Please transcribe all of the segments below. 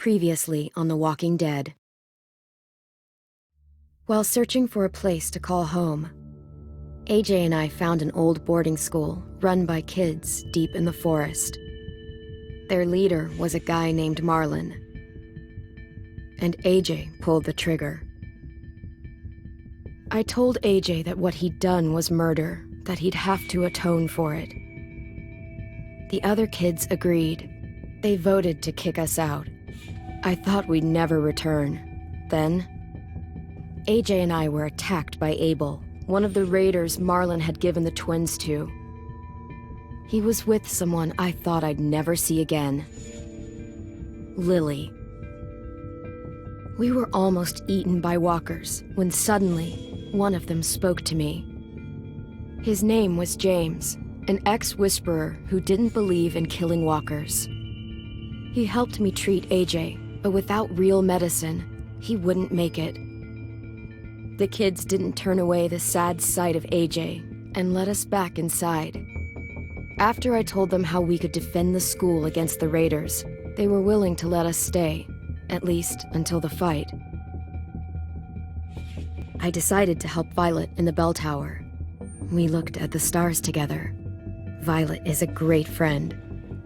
Previously on The Walking Dead. While searching for a place to call home, AJ and I found an old boarding school run by kids deep in the forest. Their leader was a guy named Marlon, and AJ pulled the trigger. I told AJ that what he'd done was murder, that he'd have to atone for it. The other kids agreed. They voted to kick us out. I thought we'd never return. Then, AJ and I were attacked by Abel, one of the raiders Marlon had given the twins to. He was with someone I thought I'd never see again. Lily. We were almost eaten by walkers when suddenly one of them spoke to me. His name was James, an ex-whisperer who didn't believe in killing walkers. He helped me treat AJ, but without real medicine, he wouldn't make it. The kids didn't turn away the sad sight of AJ and let us back inside. After I told them how we could defend the school against the raiders, they were willing to let us stay, at least until the fight. I decided to help Violet in the bell tower. We looked at the stars together. Violet is a great friend.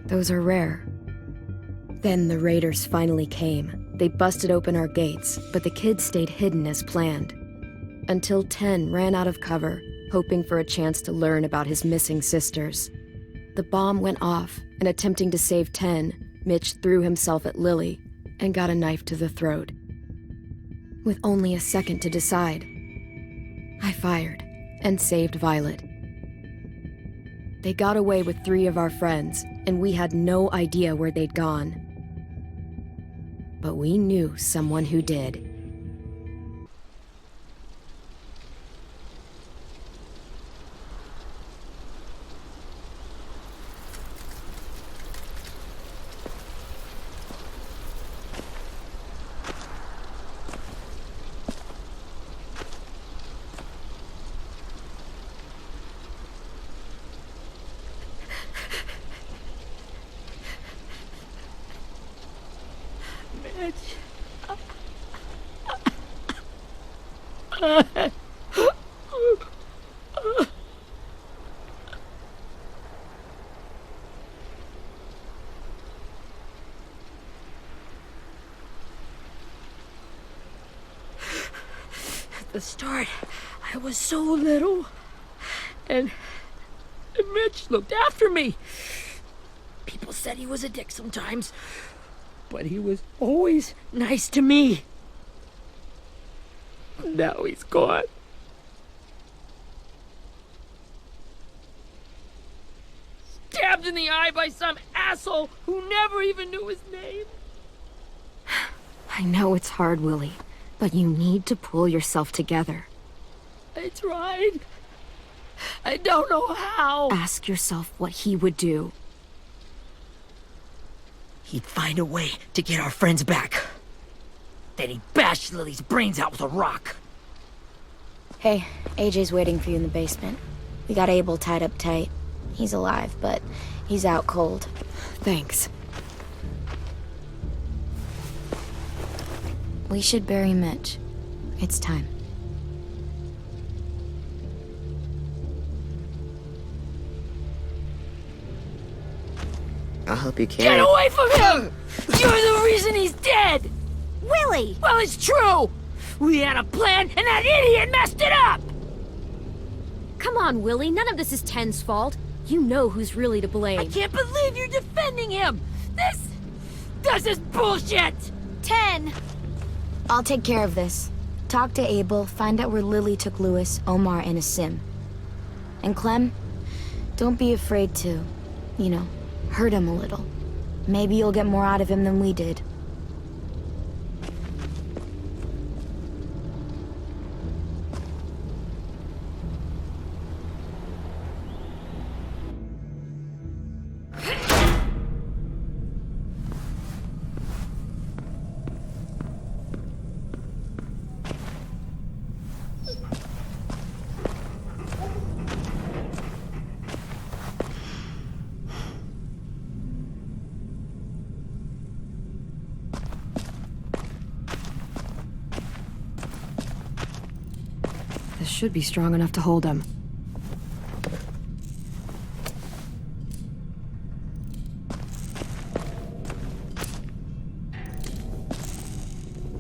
Those are rare. Then the raiders finally came. They busted open our gates, but the kids stayed hidden as planned. Until 10 ran out of cover, hoping for a chance to learn about his missing sisters. The bomb went off, and attempting to save 10, Mitch threw himself at Lily and got a knife to the throat. With only a second to decide, I fired and saved Violet. They got away with 3 of our friends, and we had no idea where they'd gone. But we knew someone who did. At the start, I was so little, and Mitch looked after me. People said he was a dick sometimes, but he was always nice to me. Now he's gone. Stabbed in the eye by some asshole who never even knew his name. I know it's hard, Willie, but you need to pull yourself together. I tried. I don't know how. Ask yourself what he would do. He'd find a way to get our friends back. Then he'd bash Lily's brains out with a rock. Hey, AJ's waiting for you in the basement. We got Abel tied up tight. He's alive, but he's out cold. Thanks. We should bury Mitch. It's time. I'll help you carry. Get away from him! You're the reason he's dead! Willie! Well, it's true! We had a plan, and that idiot messed it up! Come on, Willie. None of this is Ten's fault. You know who's really to blame. I can't believe you're defending him! This is bullshit! 10! I'll take care of this. Talk to Abel, find out where Lily took Lewis, Omar, and Asim. And Clem, don't be afraid to, hurt him a little. Maybe you'll get more out of him than we did. should be strong enough to hold him.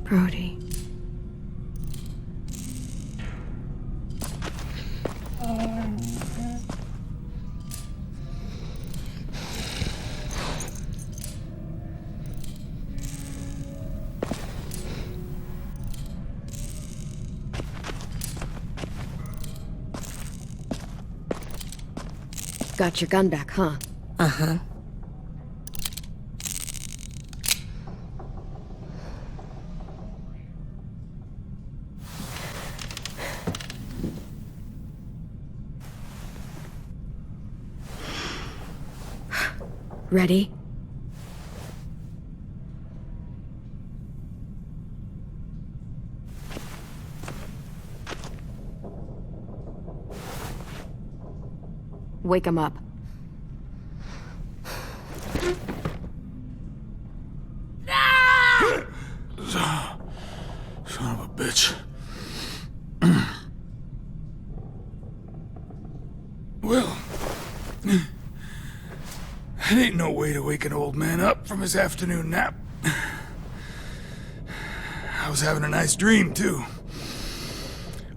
Brody. Got your gun back, huh? Uh-huh. Ready? Wake him up. Son of a bitch. Well, it ain't no way to wake an old man up from his afternoon nap. I was having a nice dream, too.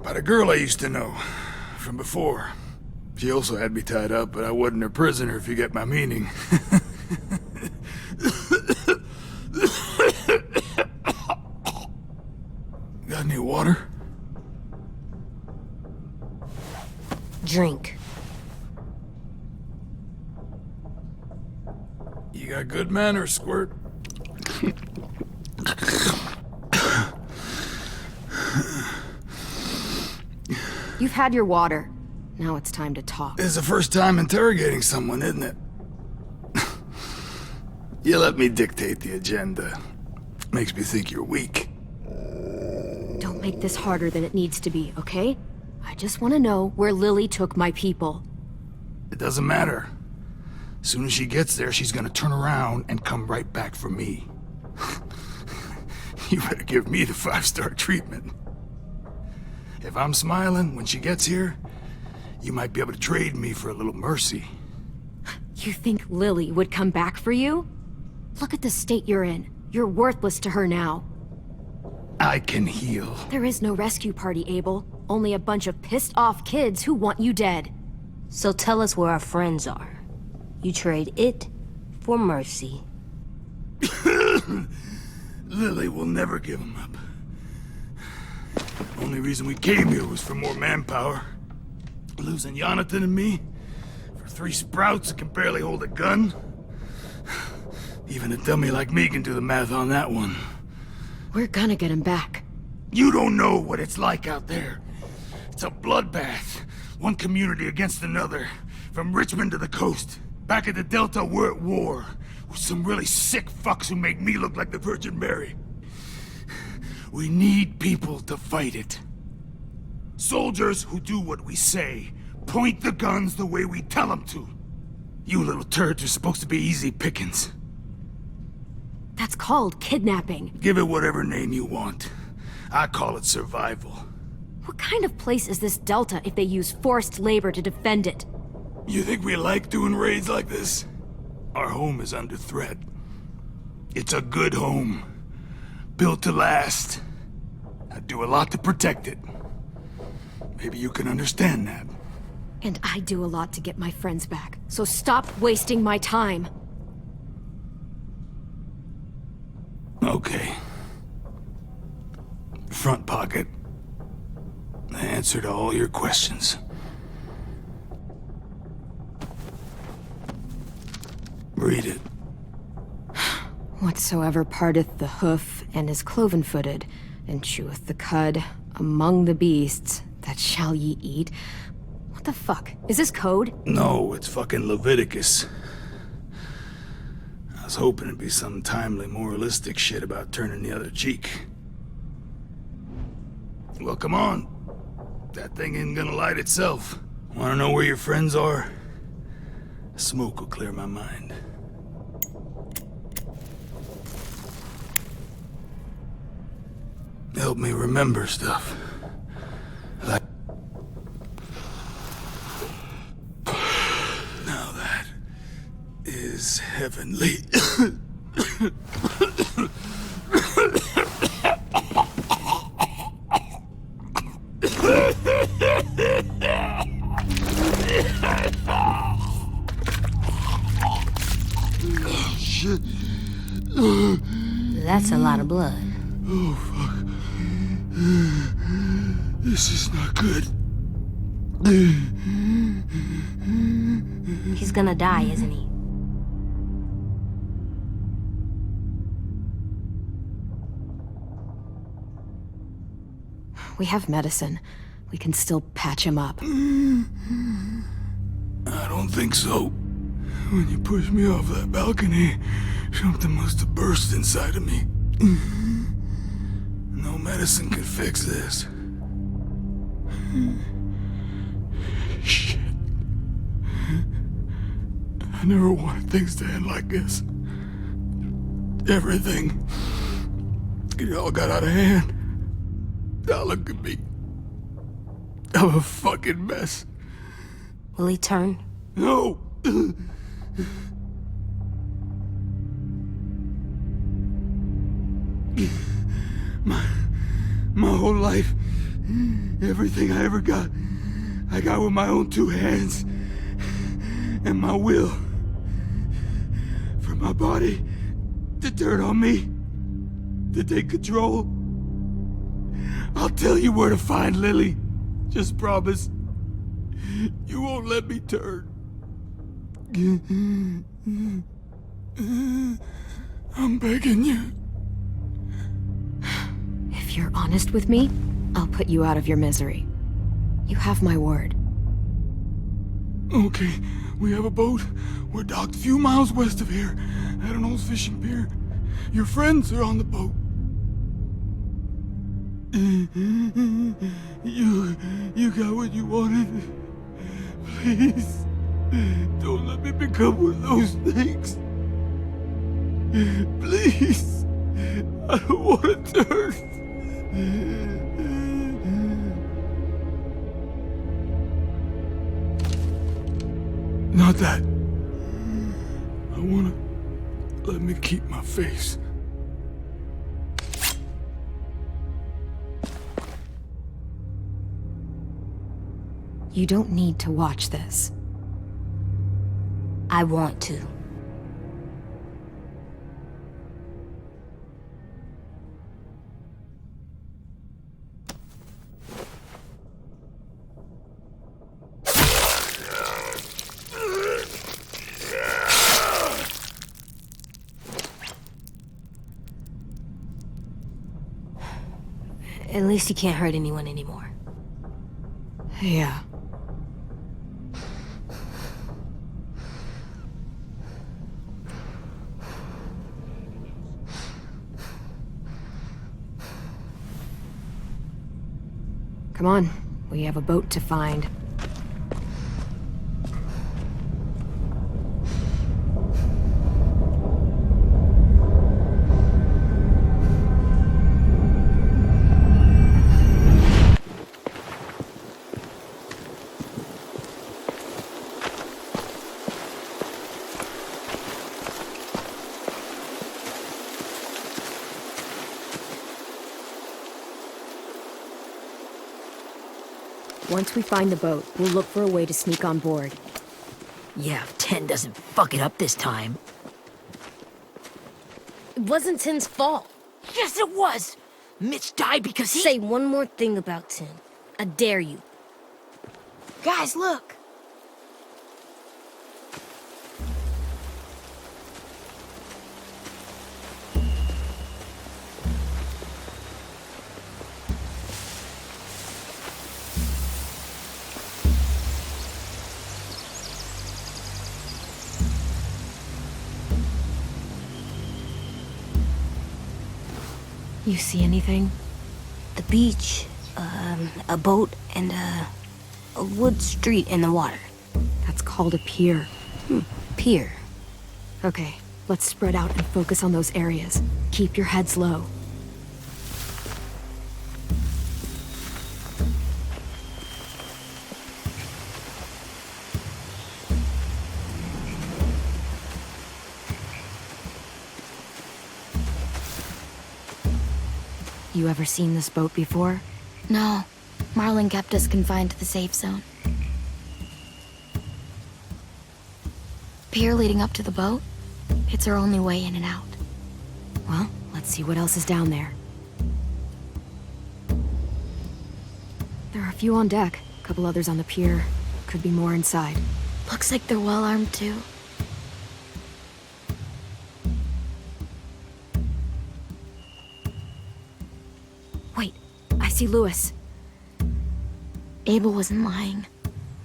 About a girl I used to know from before. She also had me tied up, but I wasn't her prisoner, if you get my meaning. Got any water? Drink. You got good manners, Squirt. You've had your water. Now it's time to talk. It's the first time interrogating someone, isn't it? You let me dictate the agenda. Makes me think you're weak. Don't make this harder than it needs to be, okay? I just want to know where Lily took my people. It doesn't matter. As soon as she gets there, she's gonna turn around and come right back for me. You better give me the 5-star treatment. If I'm smiling when she gets here, you might be able to trade me for a little mercy. You think Lily would come back for you? Look at the state you're in. You're worthless to her now. I can heal. There is no rescue party, Abel. Only a bunch of pissed-off kids who want you dead. So tell us where our friends are. You trade it for mercy. Lily will never give him up. Only reason we came here was for more manpower. Losing Jonathan and me for 3 sprouts that can barely hold a gun. Even a dummy like me can do the math on that one. We're gonna get him back. You don't know what it's like out there. It's a bloodbath. One community against another. From Richmond to the coast. Back at the Delta, we're at war. With some really sick fucks who make me look like the Virgin Mary. We need people to fight it. Soldiers who do what we say. Point the guns the way we tell them to. You little turds are supposed to be easy pickings. That's called kidnapping. Give it whatever name you want. I call it survival. What kind of place is this Delta if they use forced labor to defend it? You think we like doing raids like this? Our home is under threat. It's a good home. Built to last. I'd do a lot to protect it. Maybe you can understand that. And I do a lot to get my friends back. So stop wasting my time. Okay. Front pocket. The answer to all your questions. Read it. Whatsoever parteth the hoof and is cloven-footed, and cheweth the cud among the beasts, that shall ye eat. What the fuck? Is this code? No, it's fucking Leviticus. I was hoping it'd be some timely moralistic shit about turning the other cheek. Well, come on. That thing ain't gonna light itself. Wanna know where your friends are? Smoke will clear my mind. Help me remember stuff. Like heavenly. Oh, shit. That's a lot of blood. Oh, fuck. This is not good. He's gonna die, isn't he? We have medicine. We can still patch him up. I don't think so. When you pushed me off that balcony, something must have burst inside of me. No medicine can fix this. Shit. I never wanted things to end like this. Everything. It all got out of hand. Now look at me. I'm a fucking mess. Will he turn? No! My whole life, everything I ever got, I got with my own two hands and my will. For my body to turn on me, to take control. I'll tell you where to find Lily. Just promise. You won't let me turn. I'm begging you. If you're honest with me, I'll put you out of your misery. You have my word. Okay, we have a boat. We're docked a few miles west of here, at an old fishing pier. Your friends are on the boat. You got what you wanted. Please, don't let me become one of those things. Please, I don't want to turn. Not that. I wanna let me keep my face. You don't need to watch this. I want to. At least he can't hurt anyone anymore. Yeah. Come on, we have a boat to find. Once we find the boat, we'll look for a way to sneak on board. Yeah, if 10 doesn't fuck it up this time. It wasn't Tin's fault. Yes, it was! Mitch died because he... Say one more thing about Tin. I dare you. Guys, look! You see anything? The beach, a boat, and a wood street in the water. That's called a pier. Pier. Okay, let's spread out and focus on those areas. Keep your heads low. You ever seen this boat before? No. Marlin kept us confined to the safe zone. Pier leading up to the boat? It's our only way in and out. Well, let's see what else is down there. There are a few on deck, a couple others on the pier. Could be more inside. Looks like they're well armed too. Wait, I see Lewis. Abel wasn't lying.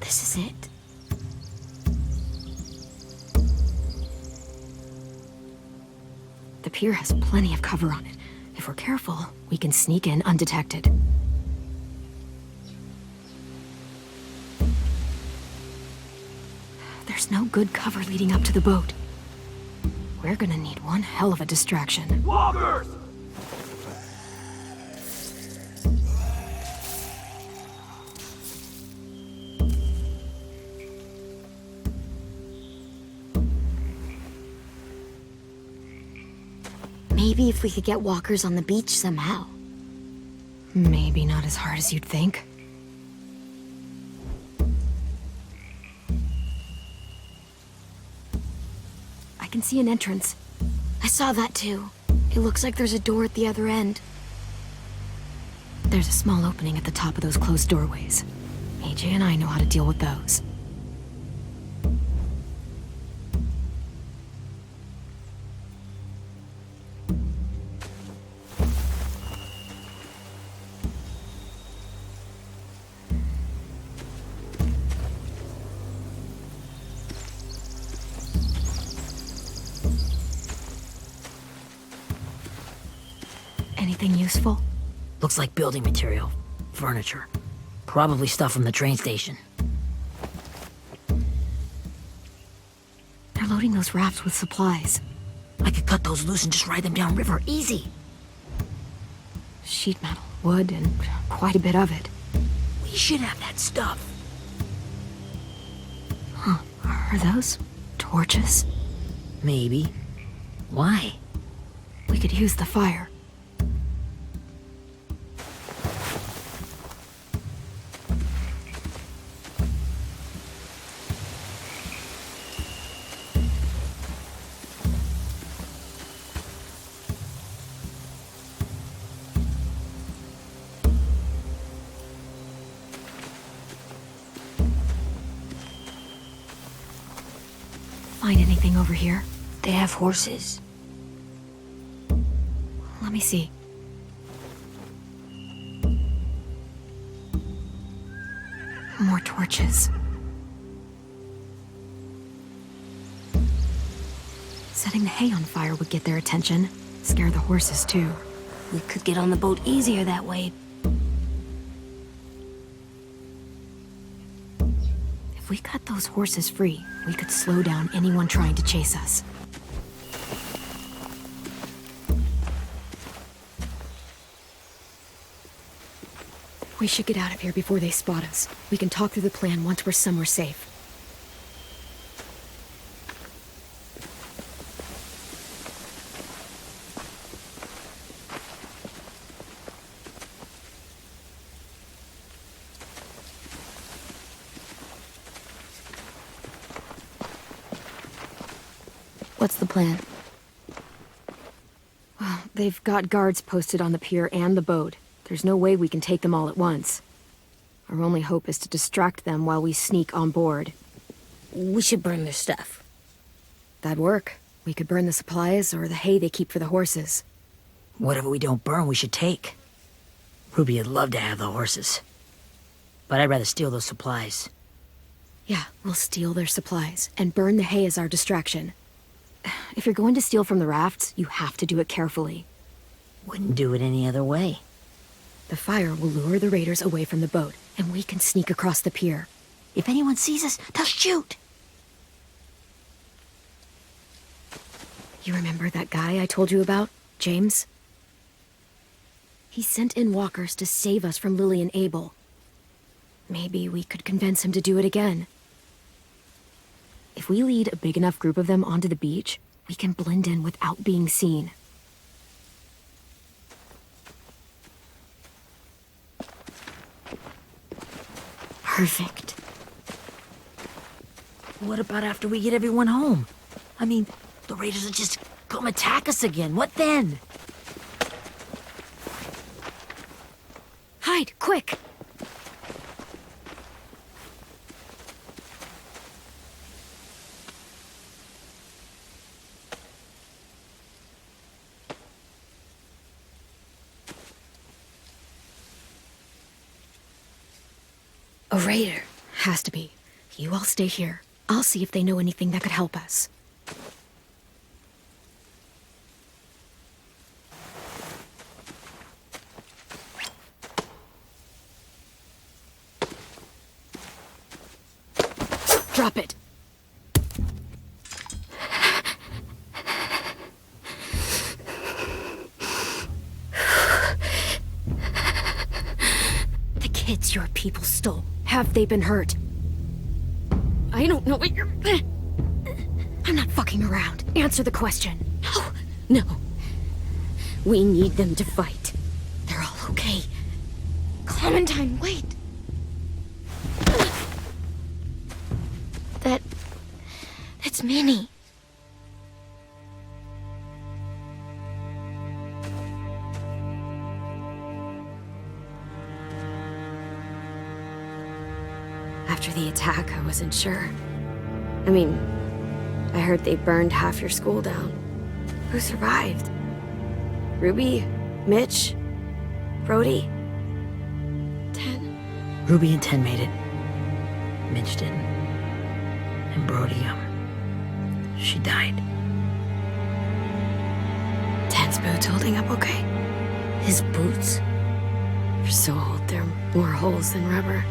This is it. The pier has plenty of cover on it. If we're careful, we can sneak in undetected. There's no good cover leading up to the boat. We're gonna need one hell of a distraction. Walkers! Maybe if we could get walkers on the beach somehow. Maybe not as hard as you'd think. I can see an entrance. I saw that too. It looks like there's a door at the other end. There's a small opening at the top of those closed doorways. AJ and I know how to deal with those. Anything useful? Looks like building material. Furniture. Probably stuff from the train station. They're loading those rafts with supplies. I could cut those loose and just ride them downriver. Easy. Sheet metal, wood, and quite a bit of it. We should have that stuff. Huh. Are those torches? Maybe. Why? We could use the fire. Find anything over here? They have horses. Let me see. More torches. Setting the hay on fire would get their attention. Scare the horses, too. We could get on the boat easier that way. If we cut those horses free, we could slow down anyone trying to chase us. We should get out of here before they spot us. We can talk through the plan once we're somewhere safe. What's the plan? Well, they've got guards posted on the pier and the boat. There's no way we can take them all at once. Our only hope is to distract them while we sneak on board. We should burn their stuff. That'd work. We could burn the supplies or the hay they keep for the horses. Whatever we don't burn, we should take. Ruby would love to have the horses. But I'd rather steal those supplies. Yeah, we'll steal their supplies and burn the hay as our distraction. If you're going to steal from the rafts, you have to do it carefully. Wouldn't do it any other way. The fire will lure the raiders away from the boat, and we can sneak across the pier. If anyone sees us, they'll shoot. You remember that guy I told you about, James? He sent in walkers to save us from Lily and Abel. Maybe we could convince him to do it again. If we lead a big enough group of them onto the beach, we can blend in without being seen. Perfect. What about after we get everyone home? I mean, the raiders will just come attack us again. What then? Hide, quick! A raider. Has to be. You all stay here. I'll see if they know anything that could help us. Drop it. The kids your people stole. Have they been hurt? I don't know what you're... I'm not fucking around. Answer the question. No. No. We need them to fight. They're all okay. Clementine, wait. That's Minnie. After the attack, I wasn't sure. I mean, I heard they burned half your school down. Who survived? Ruby? Mitch? Brody? 10? Ruby and 10 made it. Mitch didn't. And Brody, she died. 10's boots holding up okay? His boots? They're so old, there are more holes than rubber.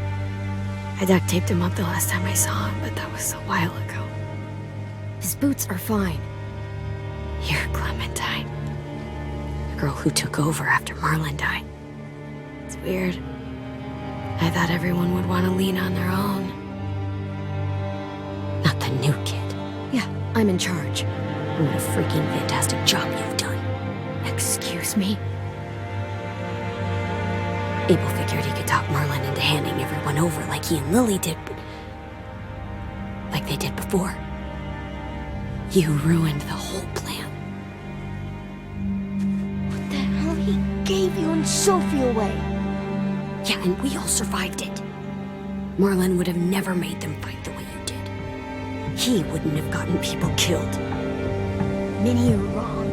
I duct taped him up the last time I saw him, but that was a while ago. His boots are fine. You're Clementine. The girl who took over after Marlon died. It's weird. I thought everyone would want to lean on their own. Not the new kid. Yeah, I'm in charge. What a freaking fantastic job you've done. Excuse me? Abel figured he could talk Marlon into handing everyone over like he and Lily did, but... like they did before. You ruined the whole plan. What the hell? He gave you and Sophie away. Yeah, and we all survived it. Marlon would have never made them fight the way you did. He wouldn't have gotten people killed. Minnie, you're wrong.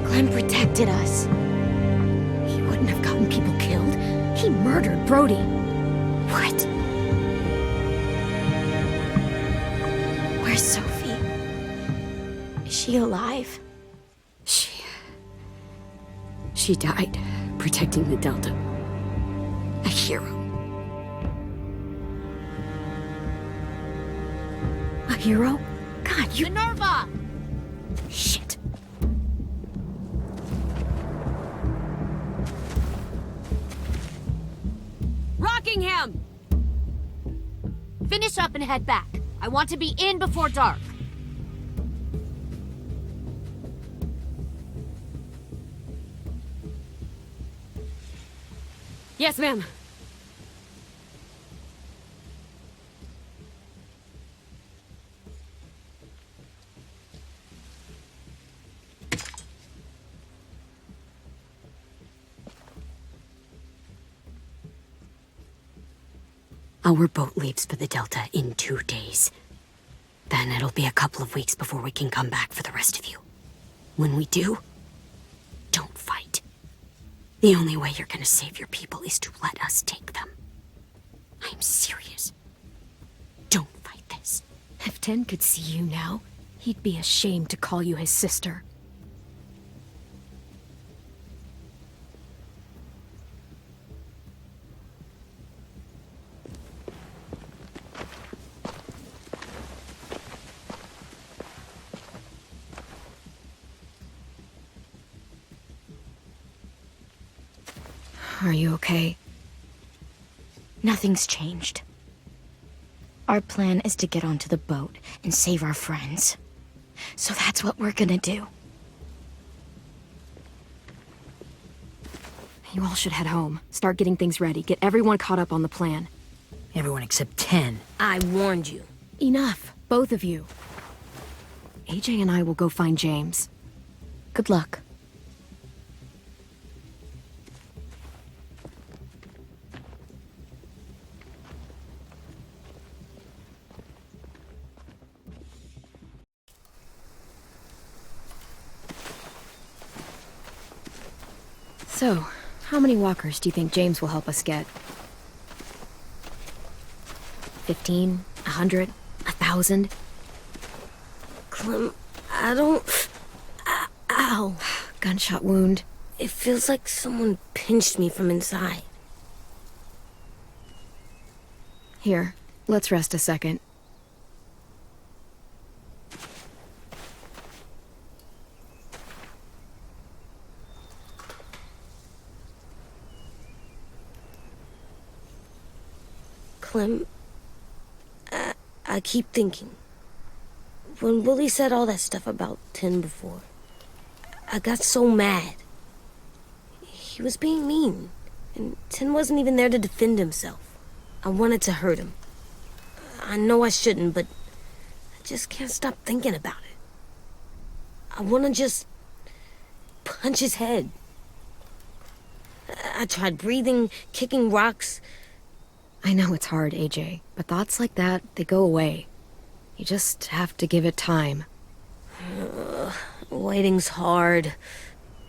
Clem protected us. He wouldn't have gotten people killed. He murdered Brody. What? Where's Sophie? Is she alive? She died protecting the Delta. A hero. A hero? God, you... Minerva! Shit. Rockingham! Finish up and head back. I want to be in before dark. Yes, ma'am. Our boat leaves for the Delta in 2 days. Then it'll be a couple of weeks before we can come back for the rest of you. When we do, don't fight. The only way you're gonna save your people is to let us take them. I'm serious. Don't fight this. If 10 could see you now, he'd be ashamed to call you his sister. Are you okay? Nothing's changed. Our plan is to get onto the boat and save our friends. So that's what we're gonna do. You all should head home. Start getting things ready. Get everyone caught up on the plan. Everyone except 10. I warned you. Enough, both of you. AJ and I will go find James. Good luck. So, how many walkers do you think James will help us get? 15? 100? 1,000? Clem, I don't... Ow. Gunshot wound. It feels like someone pinched me from inside. Here, let's rest a second. Clem, I keep thinking. When Willie said all that stuff about 10 before, I got so mad. He was being mean, and 10 wasn't even there to defend himself. I wanted to hurt him. I know I shouldn't, but I just can't stop thinking about it. I want to just punch his head. I tried breathing, kicking rocks. I know it's hard, AJ, but thoughts like that, they go away. You just have to give it time. Waiting's hard.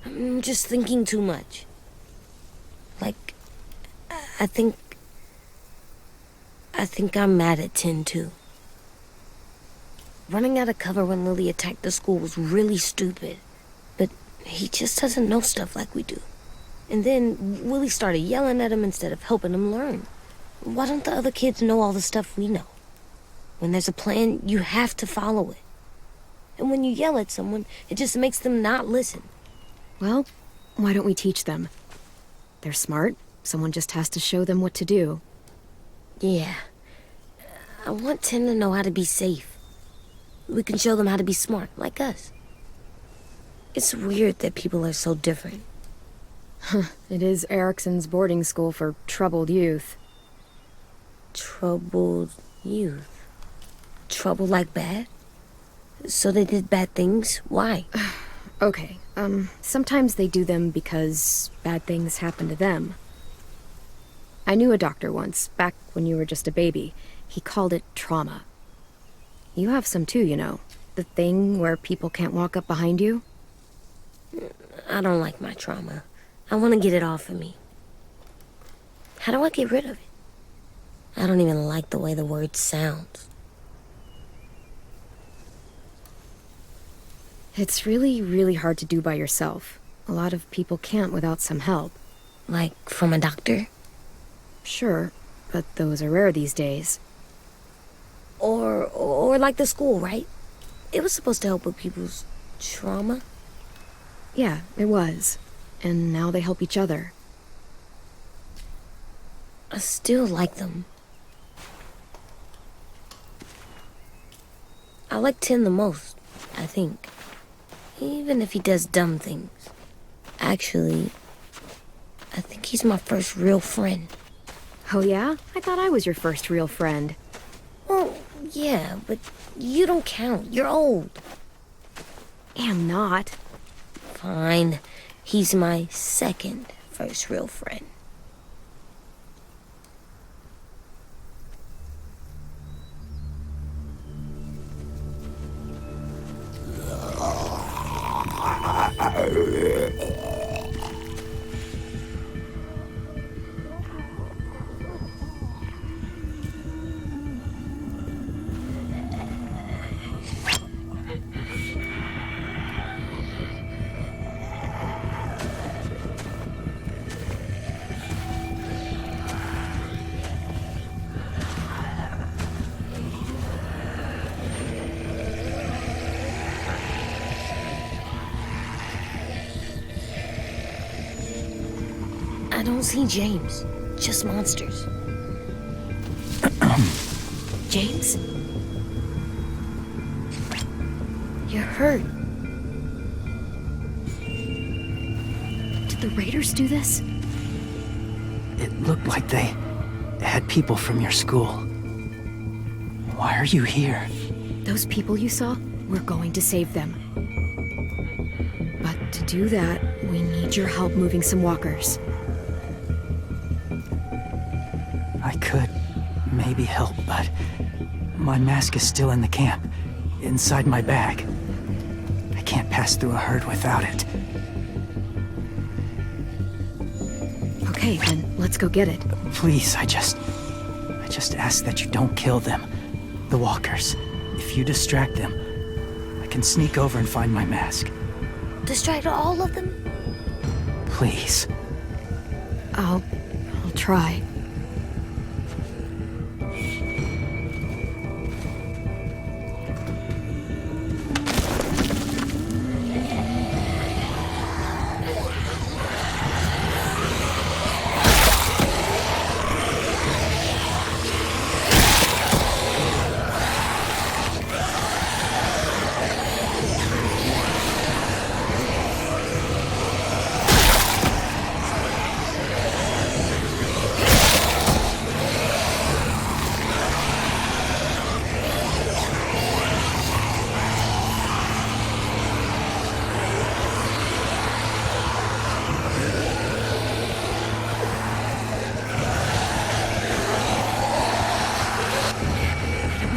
I'm just thinking too much. Like, I think I'm mad at 10 too. Running out of cover when Lily attacked the school was really stupid. But he just doesn't know stuff like we do. And then Willie started yelling at him instead of helping him learn. Why don't the other kids know all the stuff we know? When there's a plan, you have to follow it. And when you yell at someone, it just makes them not listen. Well, why don't we teach them? They're smart. Someone just has to show them what to do. Yeah. I want 10 to know how to be safe. We can show them how to be smart, like us. It's weird that people are so different. It is Erickson's boarding school for troubled youth. Troubled youth? Trouble like bad? So they did bad things? Why? Okay, sometimes they do them because bad things happen to them. I knew a doctor once, back when you were just a baby. He called it trauma. You have some too, you know. The thing where people can't walk up behind you. I don't like my trauma. I want to get it off of me. How do I get rid of it? I don't even like the way the word sounds. It's really, really hard to do by yourself. A lot of people can't without some help. Like from a doctor? Sure, but those are rare these days. Or like the school, right? It was supposed to help with people's trauma. Yeah, it was. And now they help each other. I still like them. I like 10 the most, I think. Even if he does dumb things. Actually, I think he's my first real friend. Oh yeah? I thought I was your first real friend. Well, yeah, but you don't count. You're old. Am not. Fine. He's my second first real friend. I don't see James, just monsters. James? You're hurt. Did the Raiders do this? It looked like they... had people from your school. Why are you here? Those people you saw, we're going to save them. But to do that, we need your help moving some walkers. I could maybe help, but my mask is still in the camp, inside my bag. I can't pass through a herd without it. Okay, then let's go get it. Please, I just ask that you don't kill them. The walkers. If you distract them, I can sneak over and find my mask. Distract all of them? Please. I'll try.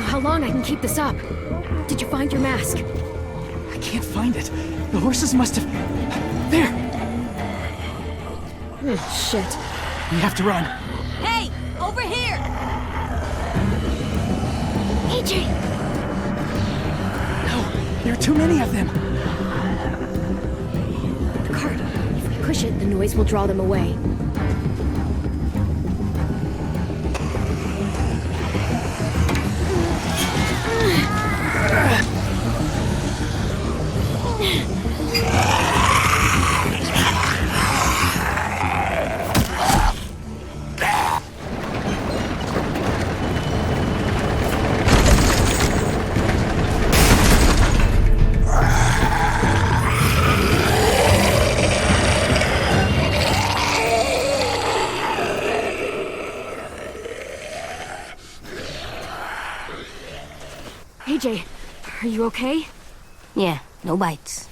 How long I can keep this up? Did you find your mask? I can't find it. The horses must have... There! Shit. We have to run. Hey, over here! AJ! No, there are too many of them. The cart. If we push it, the noise will draw them away. AJ, are you okay? Yeah, no bites.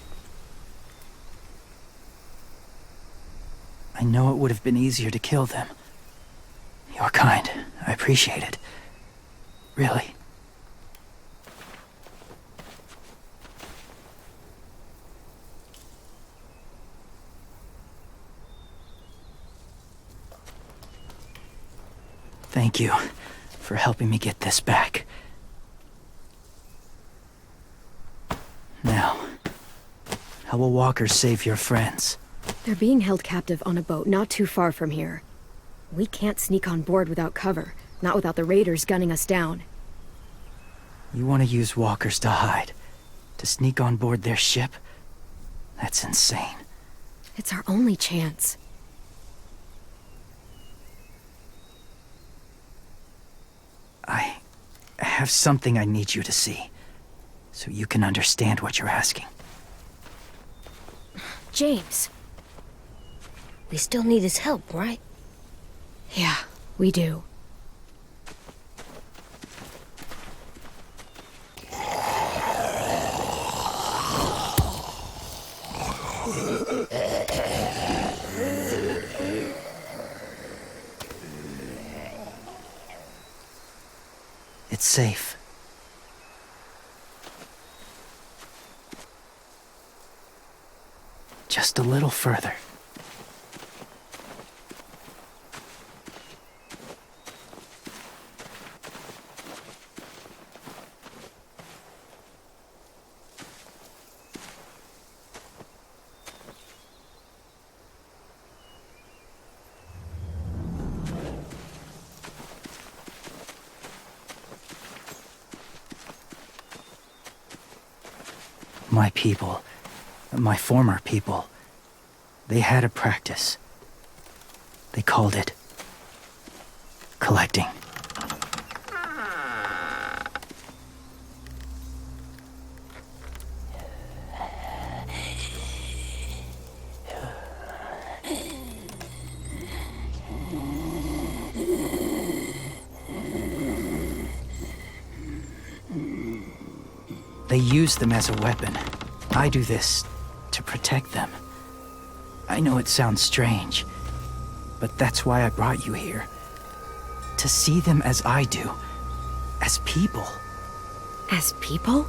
I know it would have been easier to kill them. You're kind. I appreciate it. Really. Thank you for helping me get this back. Now, how will walkers save your friends? They're being held captive on a boat not too far from here. We can't sneak on board without cover, not without the raiders gunning us down. You want to use walkers to hide? To sneak on board their ship? That's insane. It's our only chance. I have something I need you to see, so you can understand what you're asking. James. We still need his help, right? Yeah, we do. It's safe. Just a little further. My people, my former people, they had a practice. They called it collecting. use them as a weapon. I do this to protect them. I know it sounds strange, but that's why I brought you here. To see them as I do. As people. As people?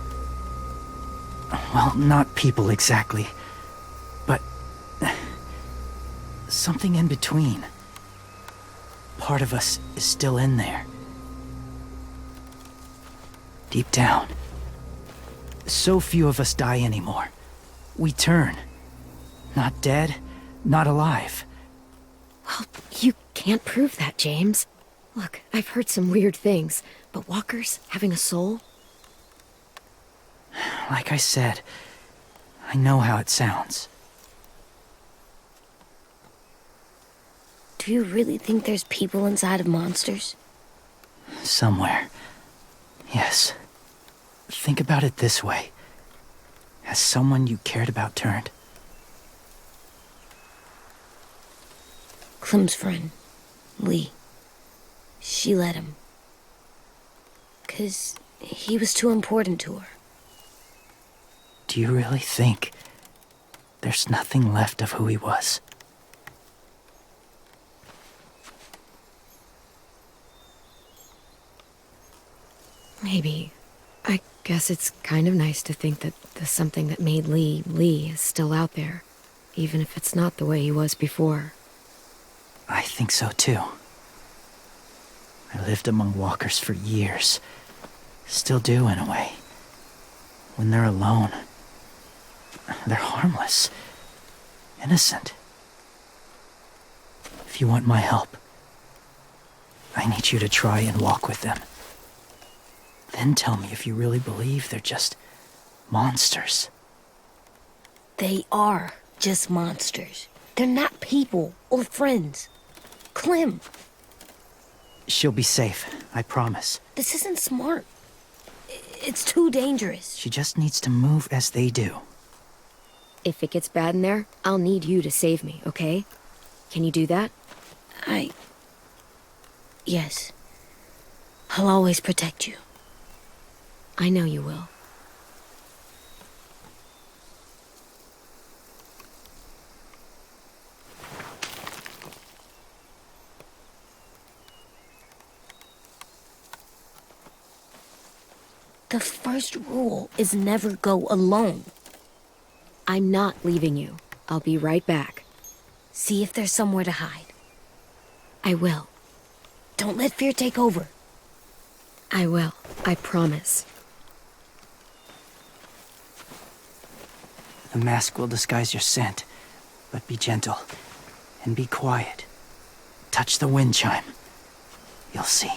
Well, not people exactly, but something in between. Part of us is still in there. Deep down. So few of us die anymore. We turn. Not dead, not alive. Well, you can't prove that, James. Look, I've heard some weird things, but walkers having a soul? Like I said, I know how it sounds. Do you really think there's people inside of monsters? Somewhere. Yes. Think about it this way. Has someone you cared about turned? Clem's friend, Lee. She let him. 'Cause he was too important to her. Do you really think there's nothing left of who he was? Maybe. I guess it's kind of nice to think that the something that made Lee Lee is still out there, even if it's not the way he was before. I think so too. I lived among walkers for years. Still do in a way. When they're alone, they're harmless. Innocent. If you want my help, I need you to try and walk with them. Then tell me if you really believe they're just monsters. They are just monsters. They're not people or friends. Clem, She'll be safe, I promise. this isn't smart. It's too dangerous. She just needs to move as they do. If it gets bad in there, I'll need you to save me, okay? Can you do that? Yes. I'll always protect you. I know you will. The first rule is never go alone. I'm not leaving you. I'll be right back. See if there's somewhere to hide. I will. Don't let fear take over. I will. I promise. The mask will disguise your scent, but be gentle and be quiet. Touch the wind chime. You'll see.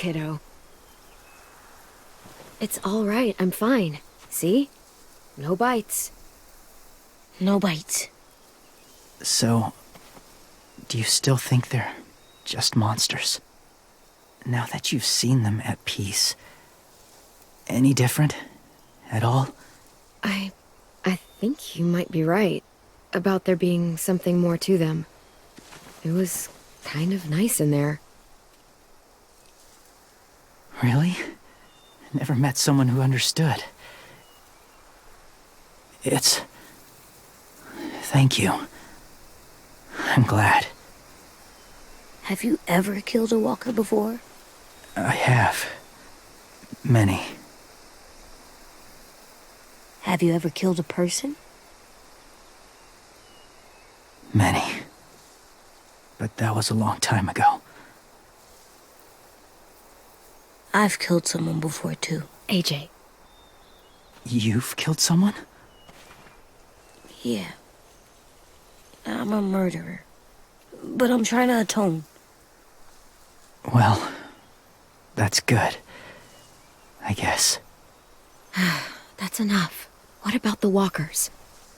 kiddo. It's all right. I'm fine. See? No bites. No bites. So, do you still think they're just monsters? Now that you've seen them at peace, any different at all? I think you might be right about there being something more to them. It was kind of nice in there. Really? I never met someone who understood. Thank you. I'm glad. Have you ever killed a walker before? I have. Many. Have you ever killed a person? Many. But that was a long time ago. I've killed someone before, too. AJ. You've killed someone? Yeah. I'm a murderer. But I'm trying to atone. Well, that's good. I guess. That's enough. What about the walkers?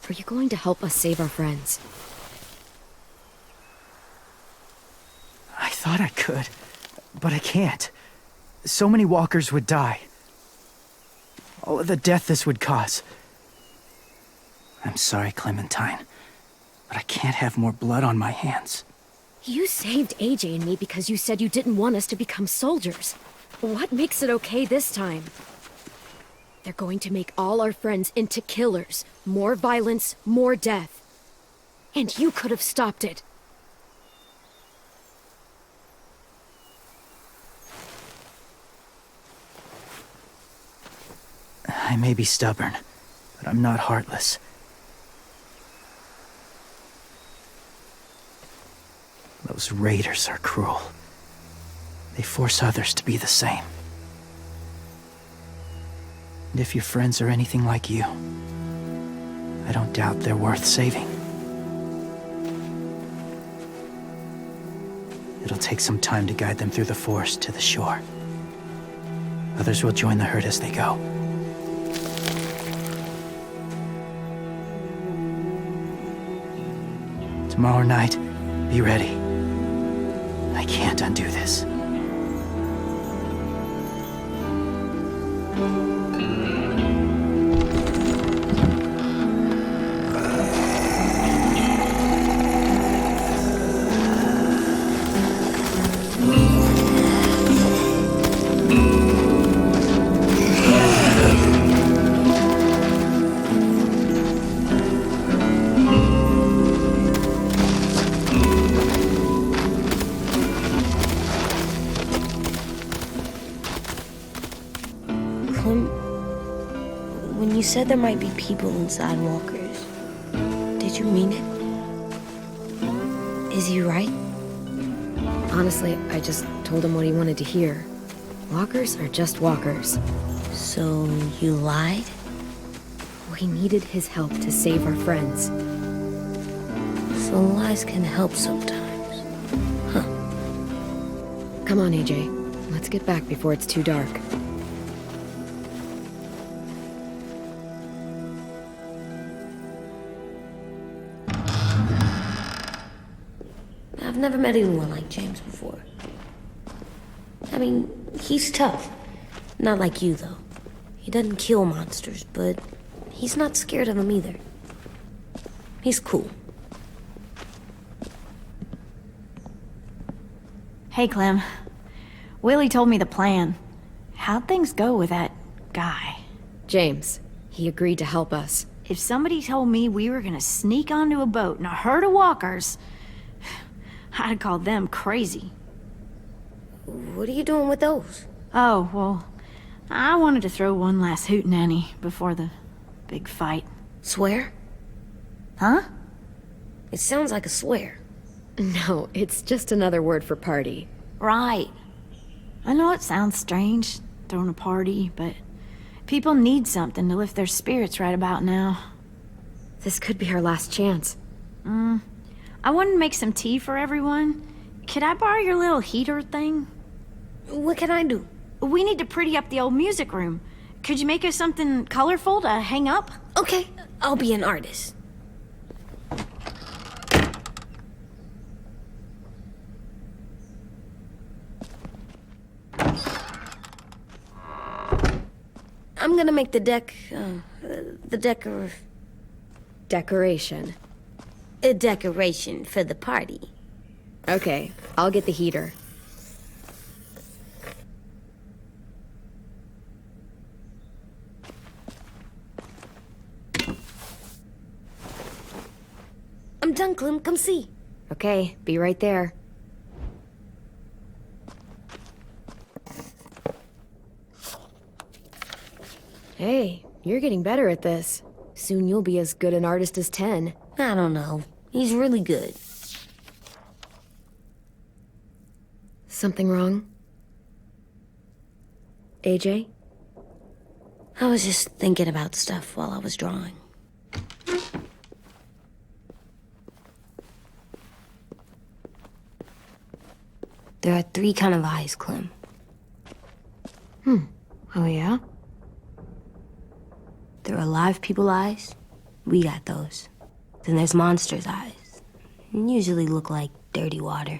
Are you going to help us save our friends? I thought I could, but I can't. So many walkers would die. All of the death this would cause. I'm sorry, Clementine, but I can't have more blood on my hands. You saved AJ and me because you said you didn't want us to become soldiers. What makes it okay this time? They're going to make all our friends into killers. More violence, more death. And you could have stopped it. I may be stubborn, but I'm not heartless. Those raiders are cruel. They force others to be the same. And if your friends are anything like you, I don't doubt they're worth saving. It'll take some time to guide them through the forest to the shore. Others will join the herd as they go. Tomorrow night, be ready. I can't undo this. When you said there might be people inside walkers, did you mean it? Is he right? Honestly, I just told him what he wanted to hear. Walkers are just walkers. So you lied? We needed his help to save our friends. So lies can help sometimes. Huh. Come on, AJ. Let's get back before it's too dark. I've never met anyone like James before. I mean, he's tough. Not like you, though. He doesn't kill monsters, but he's not scared of them either. He's cool. Hey, Clem. Willie told me the plan. How'd things go with that guy? James, he agreed to help us. If somebody told me we were gonna sneak onto a boat in a herd of walkers, I'd call them crazy. What are you doing with those? Oh, well, I wanted to throw one last hootenanny before the big fight. Swear? Huh? It sounds like a swear. No, it's just another word for party. Right. I know it sounds strange, throwing a party, but people need something to lift their spirits right about now. This could be our last chance. I wanted to make some tea for everyone. Could I borrow your little heater thing? What can I do? We need to pretty up the old music room. Could you make us something colorful to hang up? Okay, I'll be an artist. I'm gonna make the Decoration. a decoration for the party. Okay, I'll get the heater. I'm done, Clem. Come see. Okay, be right there. Hey, you're getting better at this. Soon you'll be as good an artist as 10. I don't know. He's really good. Something wrong? AJ? I was just thinking about stuff while I was drawing. There are 3 kind of eyes, Clem. Oh yeah? There are live people eyes. We got those. Then there's monsters' eyes. Usually look like dirty water.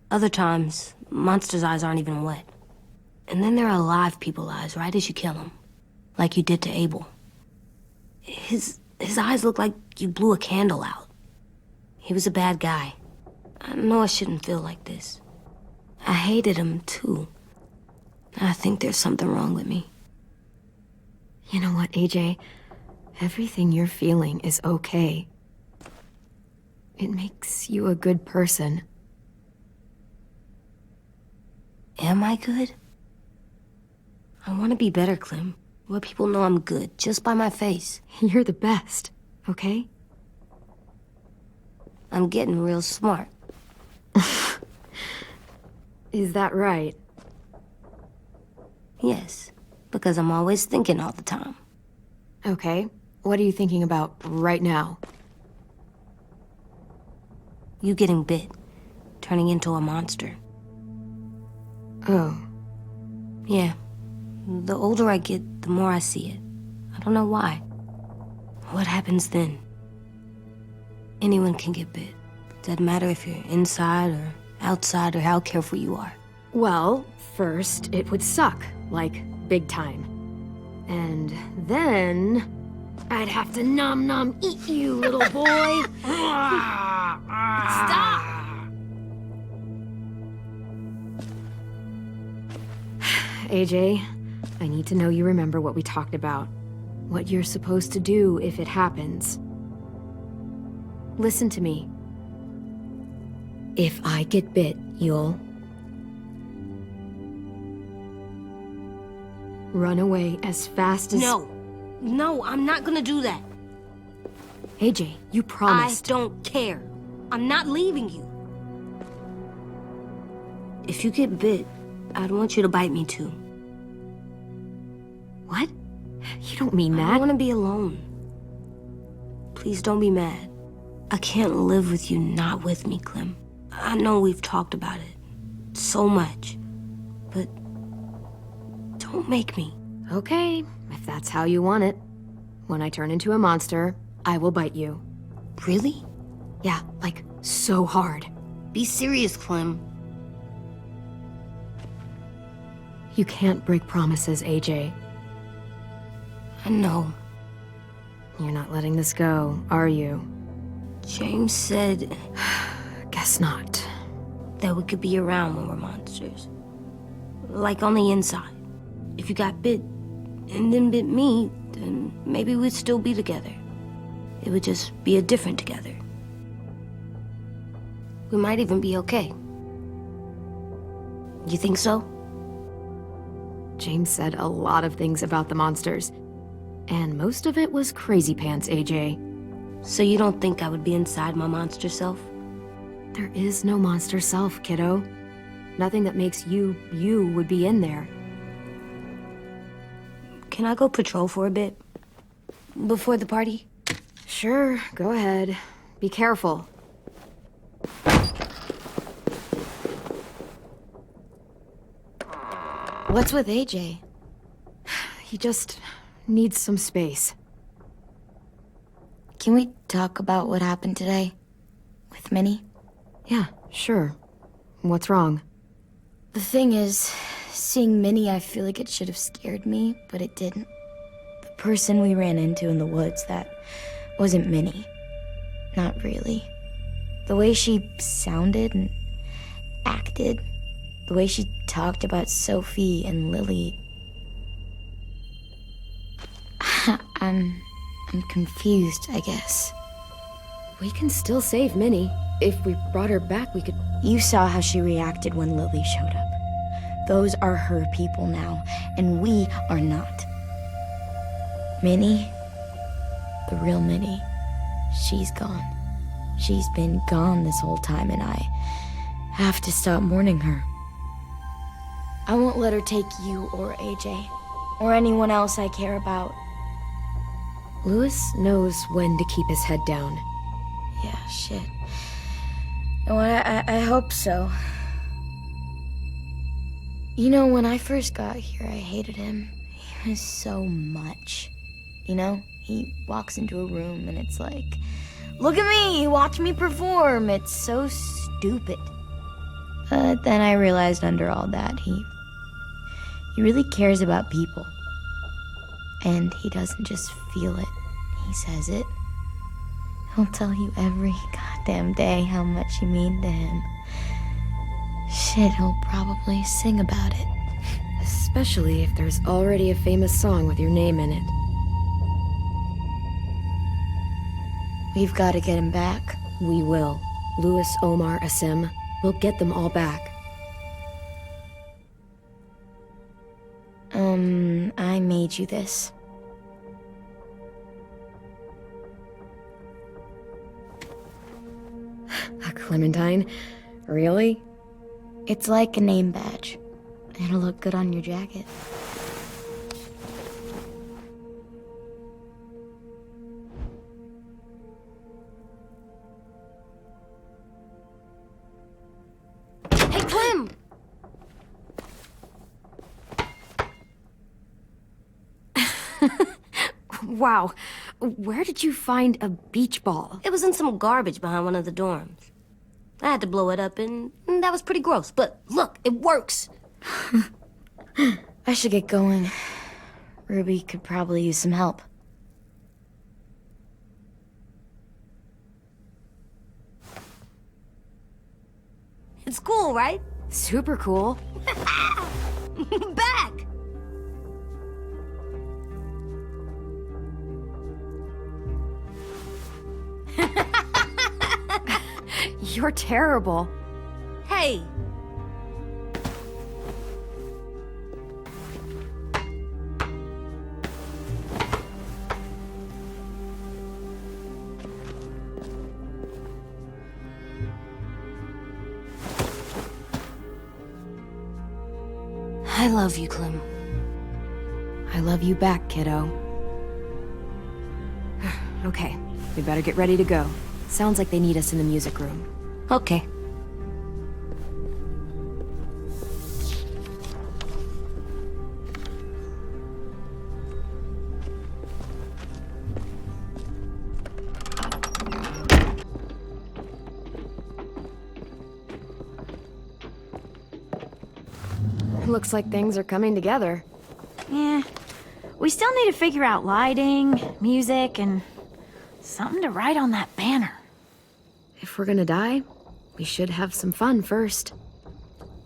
Other times, monsters' eyes aren't even wet. And then there are live people eyes right as you kill them. Like you did to Abel. His eyes look like you blew a candle out. He was a bad guy. I know I shouldn't feel like this. I hated him, too. I think there's something wrong with me. You know what, AJ? Everything you're feeling is okay. It makes you a good person. Am I good? I want to be better, Clem. Where people know I'm good, just by my face. You're the best, okay? I'm getting real smart. Is that right? Yes, because I'm always thinking all the time. Okay, what are you thinking about right now? You getting bit, turning into a monster. Oh, Yeah, the older I get, the more I see it. I don't know why. What happens then? Anyone can get bit. Doesn't matter if you're inside or outside or how careful you are. well, first it would suck, like big time. And then I'd have to nom eat you, little boy. Stop! AJ, I need to know you remember what we talked about. What you're supposed to do if it happens. Listen to me. If I get bit, you'll run away as fast as... No, I'm not gonna do that. AJ, you promised. I don't care. I'm not leaving you. If you get bit, I'd want you to bite me too. What? You don't mean I that. want to be alone. Please don't be mad. I can't live with you not with me, Clem. I know we've talked about it so much, but don't make me. Okay, if that's how you want it. When I turn into a monster, I will bite you. Really? Yeah, like so hard. Be serious, Clem. You can't break promises, AJ. I know. You're not letting this go, are you? James said Guess not. that we could be around when we're monsters. Like on the inside. If you got bit and then bit me, then maybe we'd still be together. It would just be a different together. We might even be okay. You think so? James said a lot of things about the monsters. And most of it was crazy pants, AJ. So you don't think I would be inside my monster self? There is no monster self, kiddo. Nothing that makes you, you would be in there. Can I go patrol for a bit? Before the party? Sure, go ahead. Be careful. What's with AJ? He just needs some space. Can we talk about what happened today? With Minnie? Yeah, sure. What's wrong? The thing is, seeing Minnie, I feel like it should have scared me, but it didn't. The person we ran into in the woods, that wasn't Minnie. Not really. The way she sounded and acted, the way she talked about Sophie and Lily. I'm confused, I guess. We can still save Minnie. If we brought her back, we could... You saw how she reacted when Lily showed up. Those are her people now, and we are not. Minnie, the real Minnie, she's gone. She's been gone this whole time, and I have to stop mourning her. I won't let her take you or AJ, or anyone else I care about. Louis knows when to keep his head down. Yeah, shit. Oh, I hope so. You know, when I first got here, I hated him. He was so much. You know, he walks into a room and it's like, look at me, watch me perform. It's so stupid. But then I realized under all that, he really cares about people. And he doesn't just feel it, he says it. He'll tell you every goddamn day how much you mean to him. Shit, he'll probably sing about it. Especially if there's already a famous song with your name in it. We've got to get him back. We will. Louis, Omar, Asim. We'll get them all back. I made you this. A Clementine? Really? It's like a name badge. It'll look good on your jacket. Hey, Clem! Wow. Where did you find a beach ball? It was in some garbage behind one of the dorms. I had to blow it up, and that was pretty gross. But look, it works. I should get going. Ruby could probably use some help. It's cool, right? Super cool. Back! You're terrible. Hey! I love you, Clem. I love you back, kiddo. Okay, we better get ready to go. Sounds like they need us in the music room. Okay. Looks like things are coming together. Yeah. We still need to figure out lighting, music, and something to write on that banner. If we're gonna die, we should have some fun first.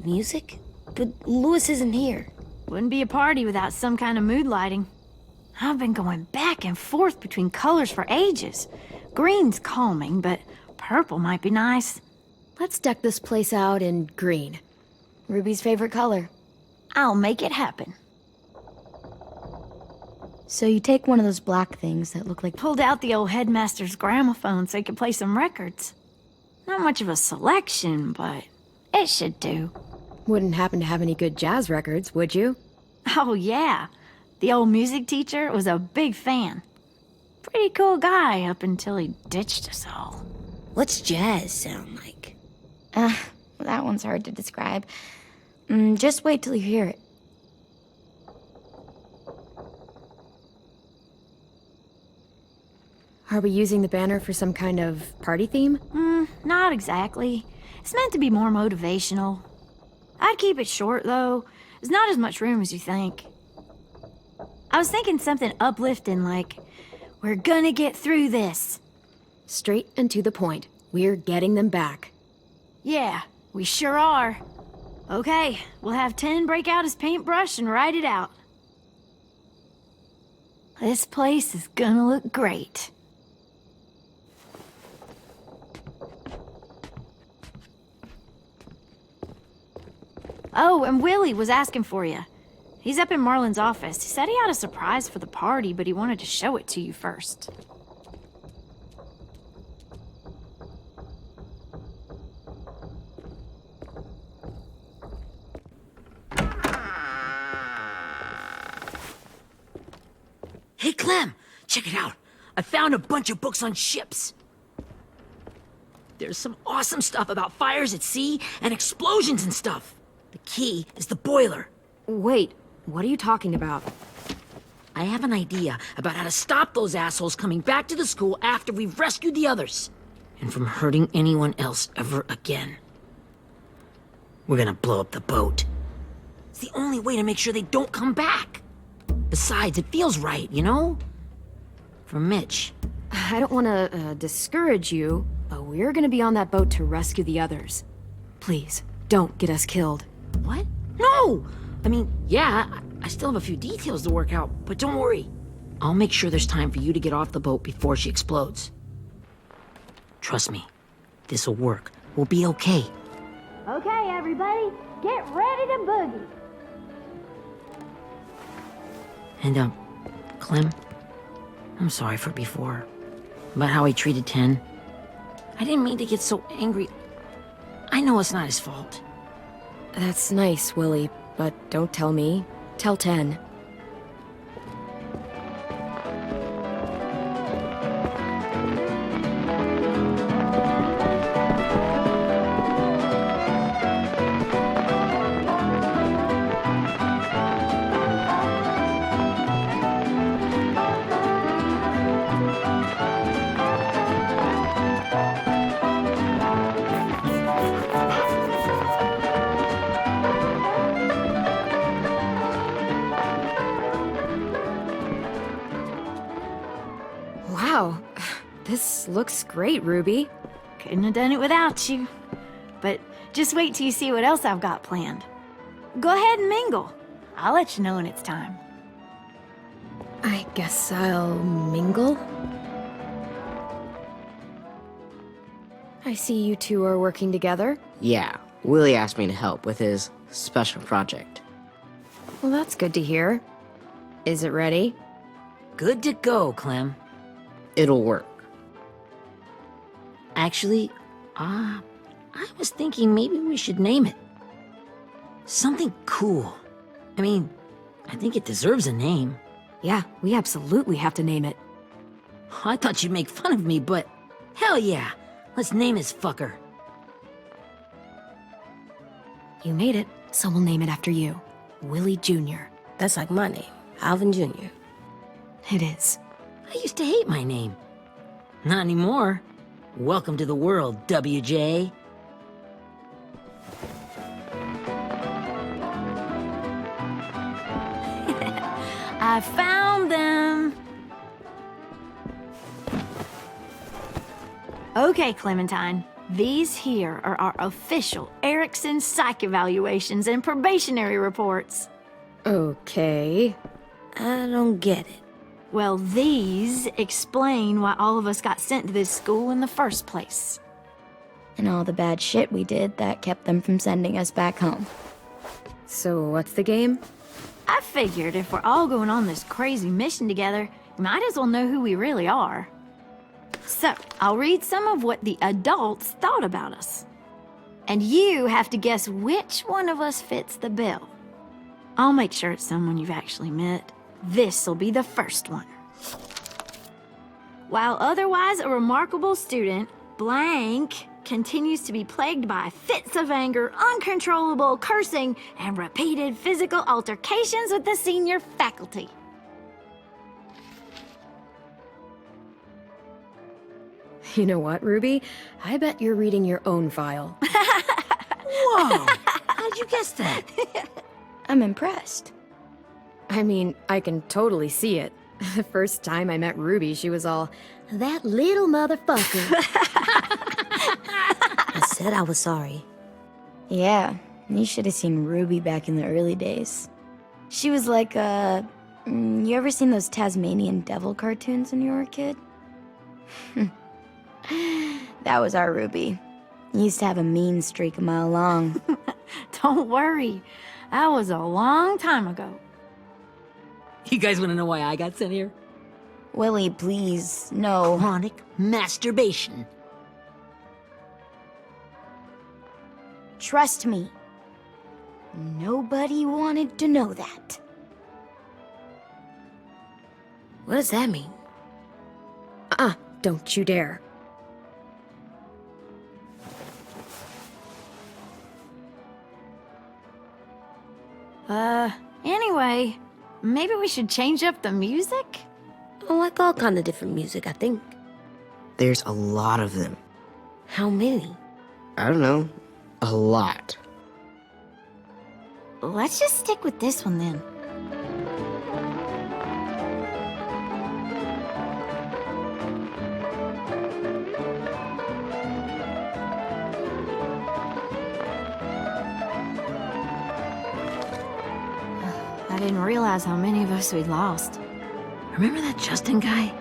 Music? But Louis isn't here. Wouldn't be a party without some kind of mood lighting. I've been going back and forth between colors for ages. Green's calming, but purple might be nice. Let's deck this place out in green. Ruby's favorite color. I'll make it happen. So you take one of those black things that look like... Pulled out the old headmaster's gramophone so he could play some records. Not much of a selection, but it should do. Wouldn't happen to have any good jazz records, would you? Oh, yeah. The old music teacher was a big fan. Pretty cool guy up until he ditched us all. What's jazz sound like? That one's hard to describe. Just wait till you hear it. Are we using the banner for some kind of party theme? Not exactly. It's meant to be more motivational. I'd keep it short, though. There's not as much room as you think. I was thinking something uplifting like, we're gonna get through this. Straight and to the point. We're getting them back. Yeah, we sure are. Okay, we'll have 10 break out his paintbrush and write it out. This place is gonna look great. Oh, and Willie was asking for you. He's up in Marlin's office. He said he had a surprise for the party, but he wanted to show it to you first. Hey, Clem, check it out. I found a bunch of books on ships. There's some awesome stuff about fires at sea and explosions and stuff. The key is the boiler. Wait, what are you talking about? I have an idea about how to stop those assholes coming back to the school after we've rescued the others. And from hurting anyone else ever again. We're gonna blow up the boat. It's the only way to make sure they don't come back. Besides, it feels right, you know? For Mitch. I don't want to discourage you, but we're gonna be on that boat to rescue the others. Please, don't get us killed. What? No! I mean, yeah, I still have a few details to work out, but don't worry. I'll make sure there's time for you to get off the boat before she explodes. Trust me, this'll work. We'll be okay. Okay, everybody, get ready to boogie. And, Clem, I'm sorry for before. About how he treated Ten. I didn't mean to get so angry. I know it's not his fault. That's nice, Willie, but don't tell me. Tell 10. Wow, this looks great, Ruby. Couldn't have done it without you. But just wait till you see what else I've got planned. Go ahead and mingle. I'll let you know when it's time. I guess I'll mingle? I see you two are working together. Yeah, Willie asked me to help with his special project. Well, that's good to hear. Is it ready? Good to go, Clem. It'll work. Actually, I was thinking maybe we should name it. Something cool. I mean, I think it deserves a name. Yeah, we absolutely have to name it. I thought you'd make fun of me, but hell yeah. Let's name this fucker. You made it, so we'll name it after you. Willie Jr. That's like my name, Alvin Jr. It is. I used to hate my name. Not anymore. Welcome to the world, WJ. I found them. Okay, Clementine. These here are our official Erickson psych evaluations and probationary reports. Okay. I don't get it. Well, these explain why all of us got sent to this school in the first place. And all the bad shit we did that kept them from sending us back home. So what's the game? I figured if we're all going on this crazy mission together, we might as well know who we really are. So, I'll read some of what the adults thought about us. And you have to guess which one of us fits the bill. I'll make sure it's someone you've actually met. This'll be the first one. While otherwise a remarkable student, blank continues to be plagued by fits of anger, uncontrollable cursing, and repeated physical altercations with the senior faculty. You know what, Ruby? I bet you're reading your own file. Whoa! How'd you guess that? I'm impressed. I mean, I can totally see it. The first time I met Ruby, she was all, "That little motherfucker." I said I was sorry. Yeah, you should have seen Ruby back in the early days. She was like, you ever seen those Tasmanian devil cartoons when you were a kid? That was our Ruby. He used to have a mean streak a mile long. Don't worry. That was a long time ago. You guys want to know why I got sent here? Willie, please, no. Chronic masturbation. Trust me. Nobody wanted to know that. What does that mean? Don't you dare. Anyway, maybe we should change up the music? I like all kind of different music, I think. There's a lot of them. How many? I don't know. A lot. Let's just stick with this one then. I didn't realize how many of us we'd lost. Remember that Justin guy?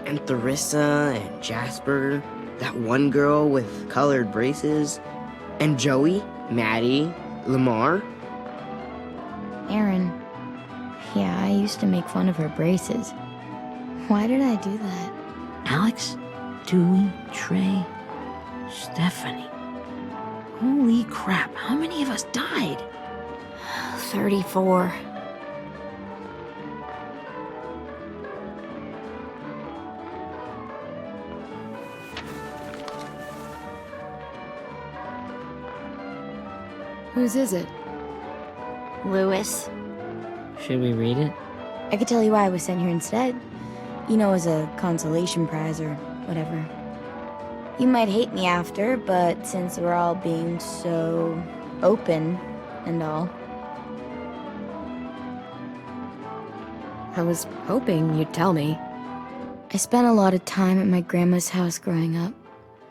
And Theresa and Jasper. That one girl with colored braces. And Joey, Maddie, Lamar. Aaron. Yeah, I used to make fun of her braces. Why did I do that? Alex, Dewey, Trey, Stephanie. Holy crap, how many of us died? 34. Whose is it? Lewis. Should we read it? I could tell you why I was sent here instead. You know, as a consolation prize or whatever. You might hate me after, but since we're all being so open and all. I was hoping you'd tell me. I spent a lot of time at my grandma's house growing up.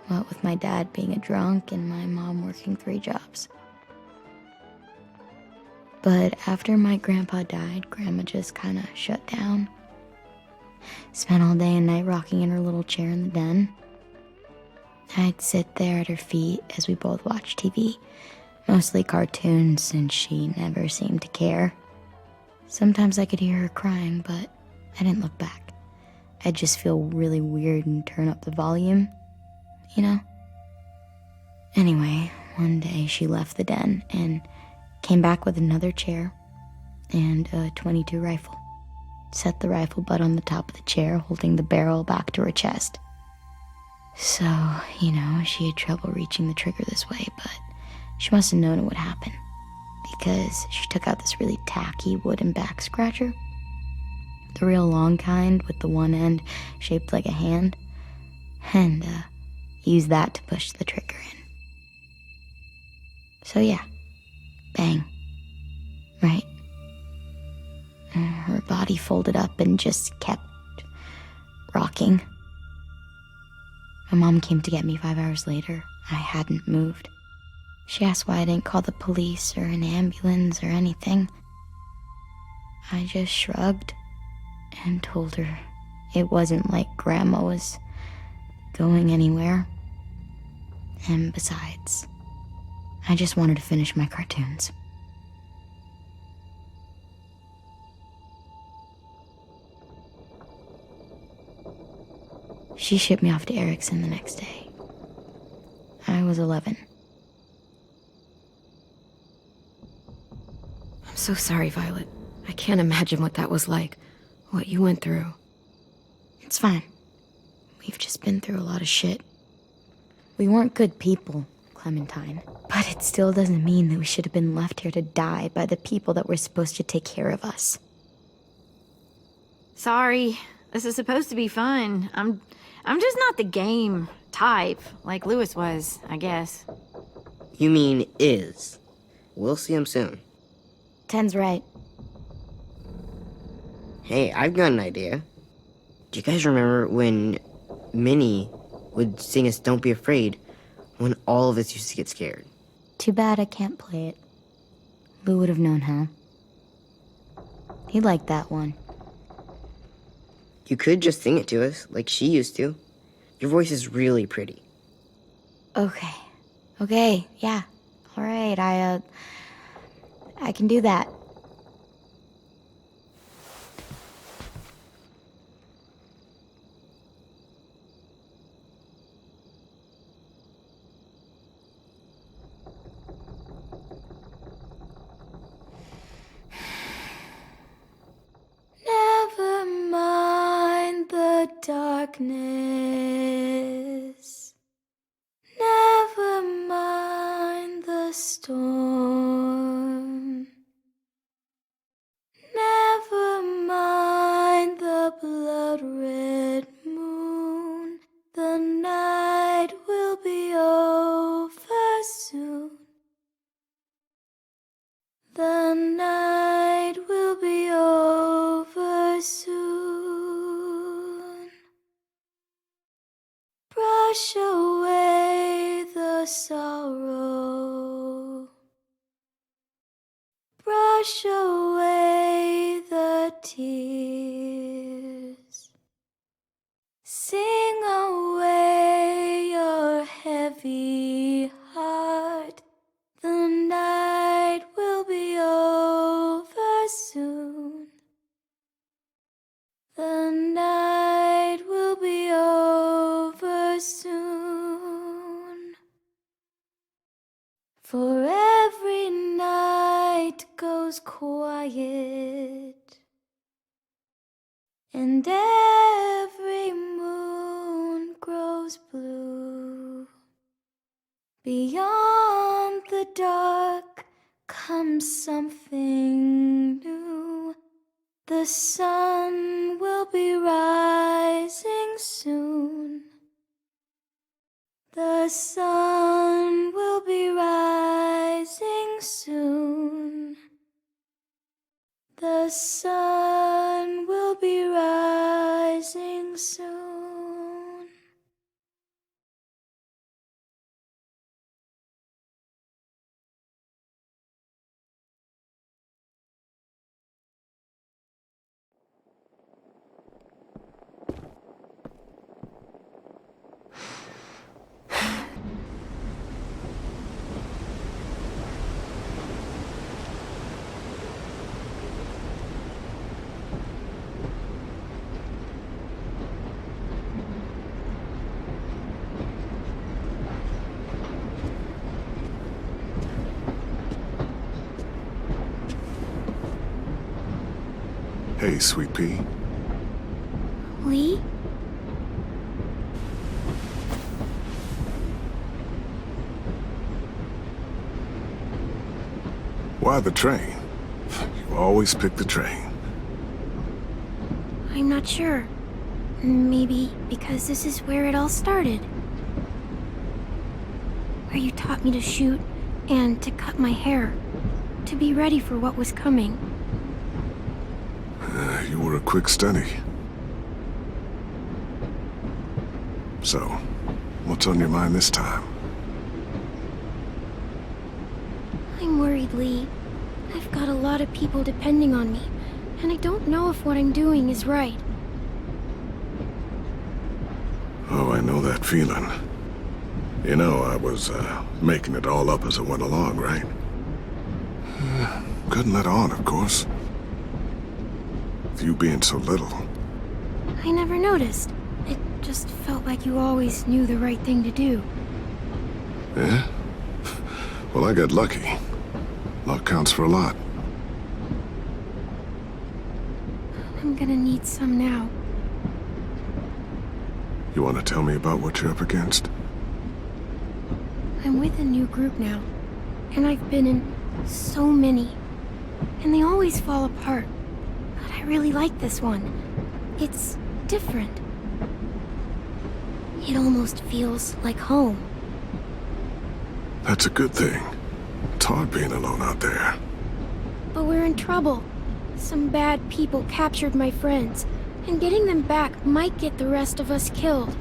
What with my dad being a drunk and my mom working 3 jobs. But after my grandpa died, Grandma just kind of shut down. Spent all day and night rocking in her little chair in the den. I'd sit there at her feet as we both watched TV, mostly cartoons since she never seemed to care. Sometimes I could hear her crying, but I didn't look back. I'd just feel really weird and turn up the volume, you know? Anyway, one day she left the den and came back with another chair and a .22 rifle. Set the rifle butt on the top of the chair, holding the barrel back to her chest. So, you know, she had trouble reaching the trigger this way, but she must have known it would happen, because she took out this really tacky wooden back scratcher. The real long kind with the one end shaped like a hand, and used that to push the trigger in. So yeah. Bang. Right. Her body folded up and just kept rocking. My mom came to get me 5 hours later. I hadn't moved. She asked why I didn't call the police or an ambulance or anything. I just shrugged and told her it wasn't like Grandma was going anywhere. And besides, I just wanted to finish my cartoons. She shipped me off to Erickson the next day. I was 11. I'm so sorry, Violet. I can't imagine what that was like. What you went through. It's fine. We've just been through a lot of shit. We weren't good people, Clementine. But it still doesn't mean that we should have been left here to die by the people that were supposed to take care of us. Sorry. This is supposed to be fun. I'm I'm just not the game type, like Lewis was, I guess. You mean is. We'll see him soon. Ten's right. Hey, I've got an idea. Do you guys remember when Minnie would sing us Don't Be Afraid when all of us used to get scared? Too bad I can't play it. Lou would have known how. He liked that one. You could just sing it to us, like she used to. Your voice is really pretty. Okay, yeah. All right, I can do that. Never mind the darkness. Never mind the storm. Never mind the blood-red moon. The night will be over soon. The night will be over soon. Brush away the sorrow. Brush away the tears. Sing away your heavy heart. The night will be over soon. The night will be over soon. For every night goes quiet, and every moon grows blue. Beyond the dark comes something new. The sun will be rising soon. The sun will be rising soon. The sun will be rising soon. Hey, Sweet Pea. Lee? Why the train? You always pick the train. I'm not sure. Maybe because this is where it all started. Where you taught me to shoot and to cut my hair. To be ready for what was coming. You were a quick study. So, what's on your mind this time? I'm worried, Lee. I've got a lot of people depending on me, and I don't know if what I'm doing is right. Oh, I know that feeling. You know, I was making it all up as I went along, right? Couldn't let on, of course. With you being so little. I never noticed. It just felt like you always knew the right thing to do. Yeah? Well, I got lucky. Luck counts for a lot. I'm gonna need some now. You want to tell me about what you're up against? I'm with a new group now, and I've been in so many, and they always fall apart. But I really like this one. It's different. It almost feels like home. That's a good thing. It's hard being alone out there. But we're in trouble. Some bad people captured my friends, and getting them back might get the rest of us killed.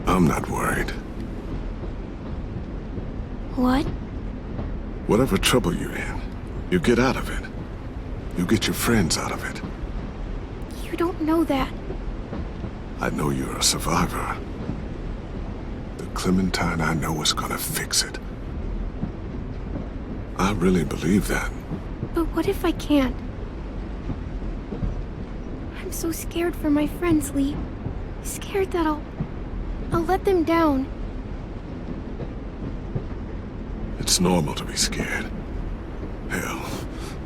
I'm not worried. What? Whatever trouble you're in, you get out of it. You get your friends out of it. You don't know that. I know you're a survivor. The Clementine I know is gonna fix it. I really believe that. But what if I can't? I'm so scared for my friends, Lee. Scared that I'll let them down. It's normal to be scared. Hell,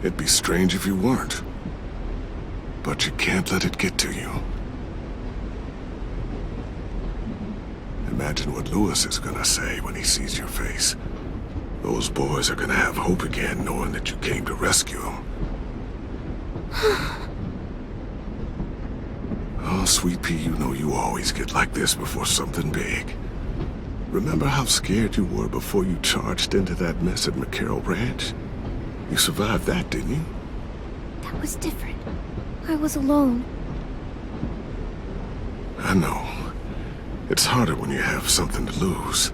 it'd be strange if you weren't. But you can't let it get to you. Imagine what Lewis is gonna say when he sees your face. Those boys are gonna have hope again, knowing that you came to rescue them. Oh, Sweet Pea, you know you always get like this before something big. Remember how scared you were before you charged into that mess at McCarroll Ranch? You survived that, didn't you? That was different. I was alone. I know. It's harder when you have something to lose.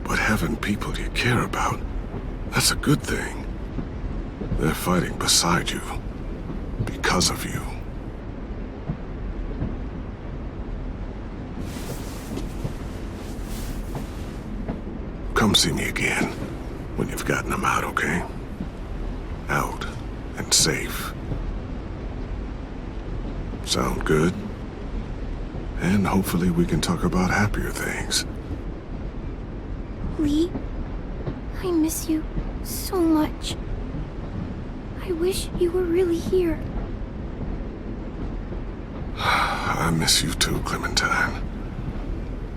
But having people you care about, that's a good thing. They're fighting beside you. Because of you. Come see me again when you've gotten them out, okay? Out and safe. Sound good? And hopefully we can talk about happier things. Lee, I miss you so much. I wish you were really here. I miss you too, Clementine.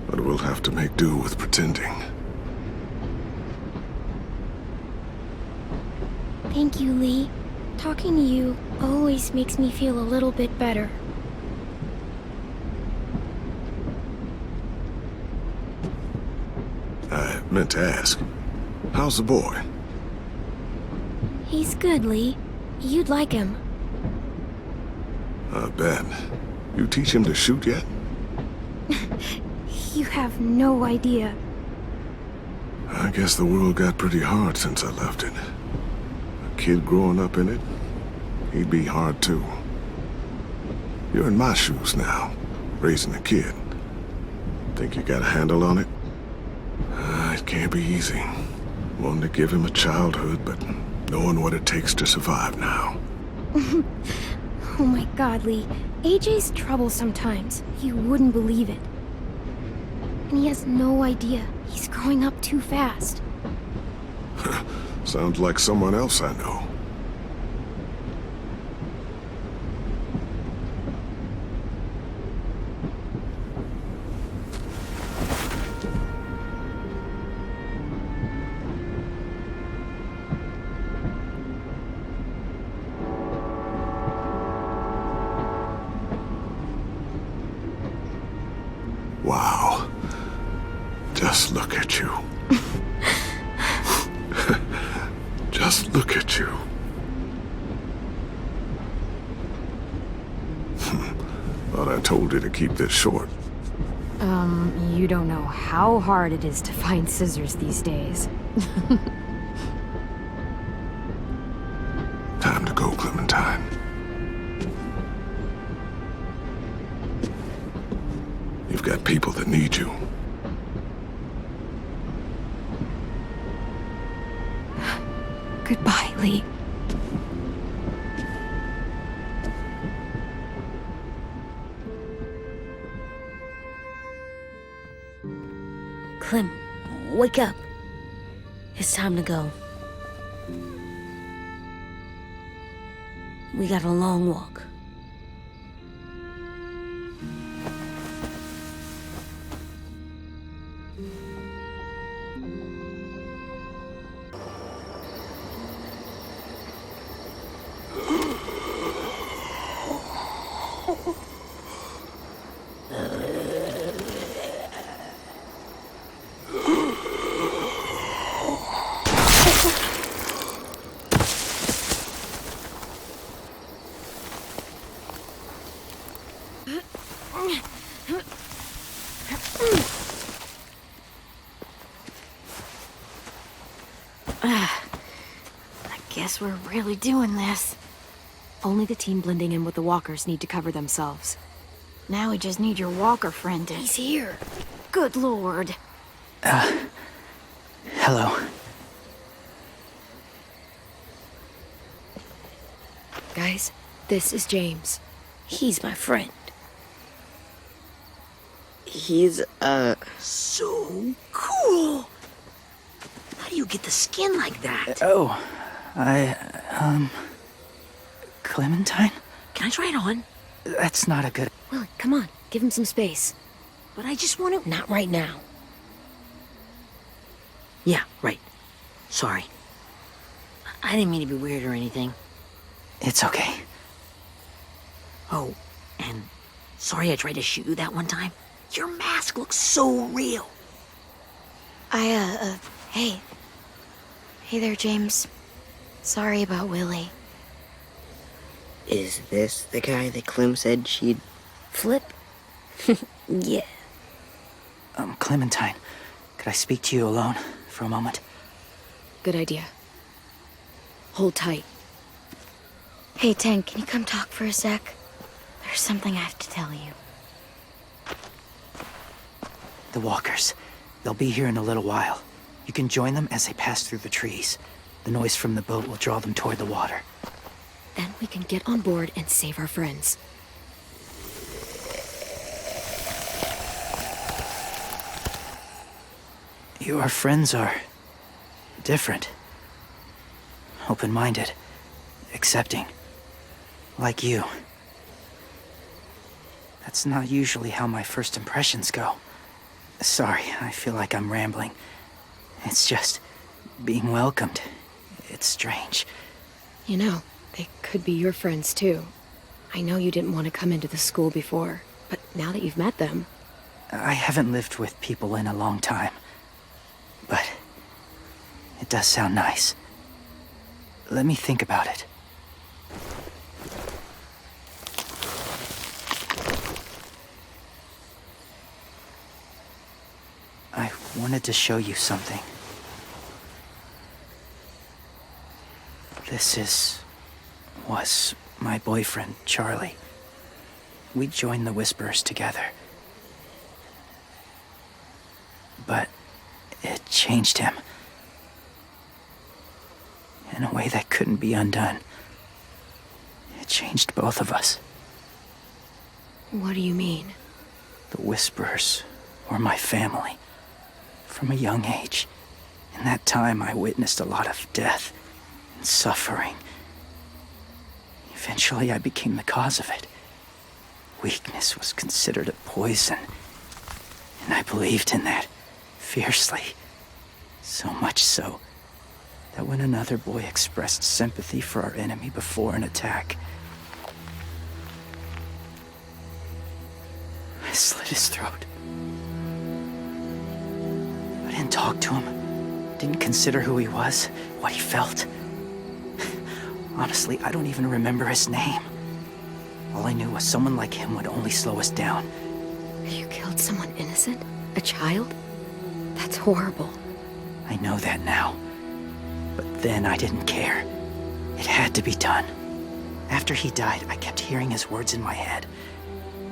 But we'll have to make do with pretending. Thank you, Lee. Talking to you always makes me feel a little bit better. I meant to ask, how's the boy? He's good, Lee. You'd like him. I bet. You teach him to shoot yet? You have no idea. I guess the world got pretty hard since I left it. A kid growing up in it, he'd be hard too. You're in my shoes now, raising a kid. Think you got a handle on it? It can't be easy. Wanting to give him a childhood, but knowing what it takes to survive now. Oh my God, Lee. AJ's trouble sometimes. You wouldn't believe it. And he has no idea. He's growing up too fast. Sounds like someone else I know. Wow. Just look at you. Just look at you. Thought I told you to keep this short. You don't know how hard it is to find scissors these days. Time to go, Clementine. You've got people that need you. Goodbye, Lee. Clem, wake up. It's time to go. We got a long walk. I guess we're really doing this. Only the team blending in with the walkers need to cover themselves. Now we just need your walker friend to... He's here. Good lord. Hello. Guys, this is James. He's my friend. He's, So cool! How do you get the skin like that? Oh, Clementine? Can I try it on? That's not a good... Willie, come on, give him some space. But I just want to... Not right now. Yeah, right. Sorry. I didn't mean to be weird or anything. It's okay. Oh, and sorry I tried to shoot you that one time. Your mask looks so real. Hey. Hey there, James. Sorry about Willie. is this the guy that Clem said she'd... Flip? Yeah. Clementine, could I speak to you alone for a moment? Good idea. Hold tight. Hey, Tank, can you come talk for a sec? There's something I have to tell you. The walkers. They'll be here in a little while. You can join them as they pass through the trees. The noise from the boat will draw them toward the water. Then we can get on board and save our friends. Your friends are... different. Open-minded. Accepting. Like you. That's not usually how my first impressions go. Sorry, I feel like I'm rambling. It's just... being welcomed. It's strange. You know, they could be your friends too. I know you didn't want to come into the school before, but now that you've met them... I haven't lived with people in a long time. But... it does sound nice. Let me think about it. I wanted to show you something. This was my boyfriend, Charlie. We joined the Whisperers together. But it changed him. In a way that couldn't be undone. It changed both of us. What do you mean? The Whisperers were my family. From a young age. In that time, I witnessed a lot of death and suffering. Eventually, I became the cause of it. Weakness was considered a poison. And I believed in that, fiercely. So much so, that when another boy expressed sympathy for our enemy before an attack, I slit his throat. I didn't talk to him, didn't consider who he was, what he felt. Honestly, I don't even remember his name. All I knew was someone like him would only slow us down. You killed someone innocent? A child? That's horrible. I know that now. But then I didn't care. It had to be done. After he died, I kept hearing his words in my head.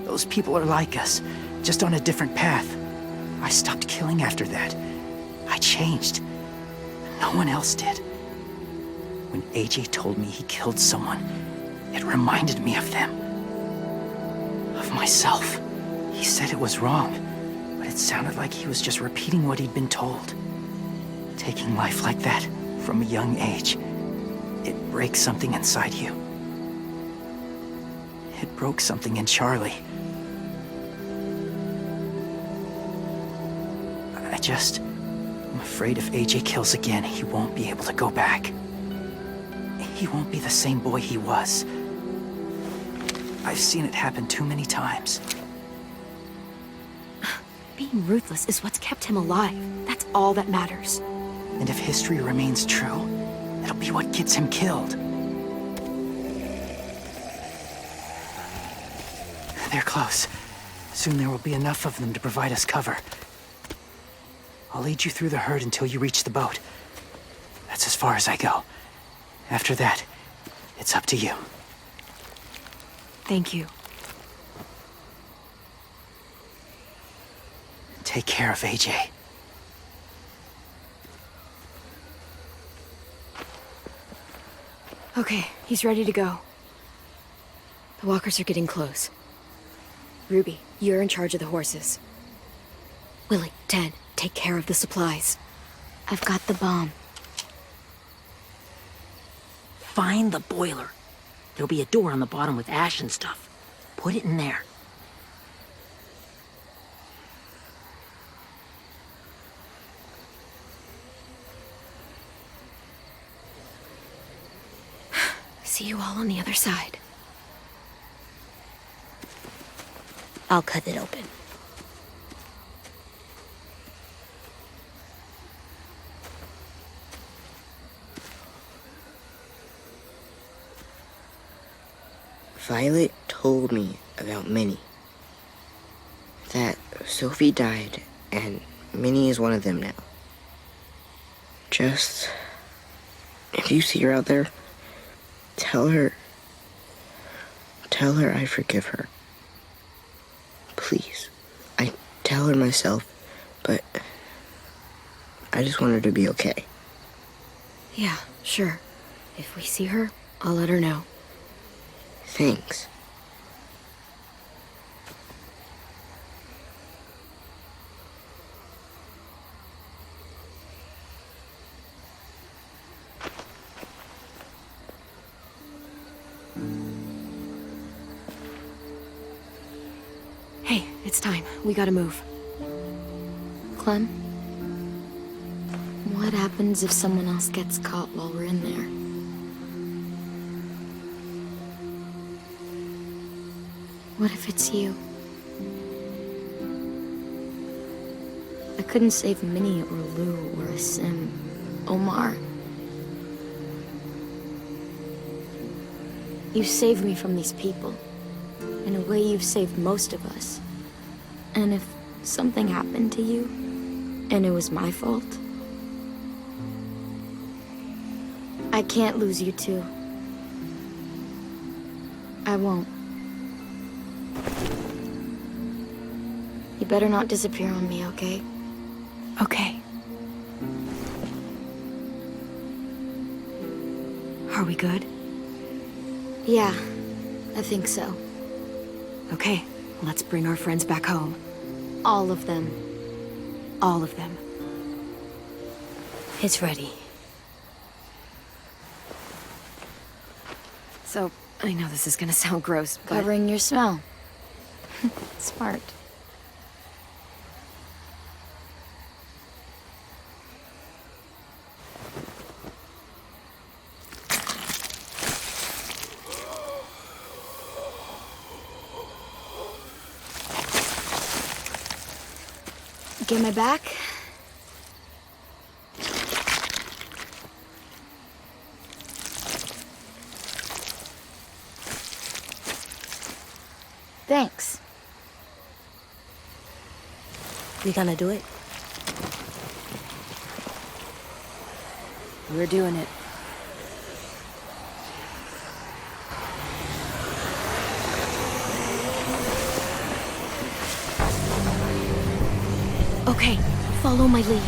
Those people are like us, just on a different path. I stopped killing after that. I changed. No one else did. When AJ told me he killed someone, it reminded me of them. Of myself. He said it was wrong, but it sounded like he was just repeating what he'd been told. Taking life like that, from a young age, it breaks something inside you. It broke something in Charlie. I'm afraid if AJ kills again, he won't be able to go back. He won't be the same boy he was. I've seen it happen too many times. Being ruthless is what's kept him alive. That's all that matters. And if history remains true, it'll be what gets him killed. They're close. Soon there will be enough of them to provide us cover. I'll lead you through the herd until you reach the boat. That's as far as I go. After that, it's up to you. Thank you. Take care of AJ. Okay, he's ready to go. The walkers are getting close. Ruby, you're in charge of the horses. Willie, Ted, take care of the supplies. I've got the bomb. Find the boiler. There'll be a door on the bottom with ash and stuff. Put it in there. See you all on the other side. I'll cut it open. Violet told me about Minnie. That Sophie died, and Minnie is one of them now. Just... if you see her out there, tell her I forgive her. Please. I tell her myself, but I just want her to be okay. Yeah, sure. If we see her, I'll let her know. Thanks. Hey, it's time. We gotta move. Clem? What happens if someone else gets caught while we're in there? What if it's you? I couldn't save Minnie or Lou or Sim. Omar. You saved me from these people. In a way, you've saved most of us. And if something happened to you, and it was my fault, I can't lose you too. I won't. You better not disappear on me, okay? Okay. Are we good? Yeah, I think so. Okay, let's bring our friends back home. All of them. All of them. It's ready. So, I know this is gonna sound gross, but... Covering your smell. Smart. Get my back? Thanks. We gonna do it? We're doing it. Okay, follow my lead.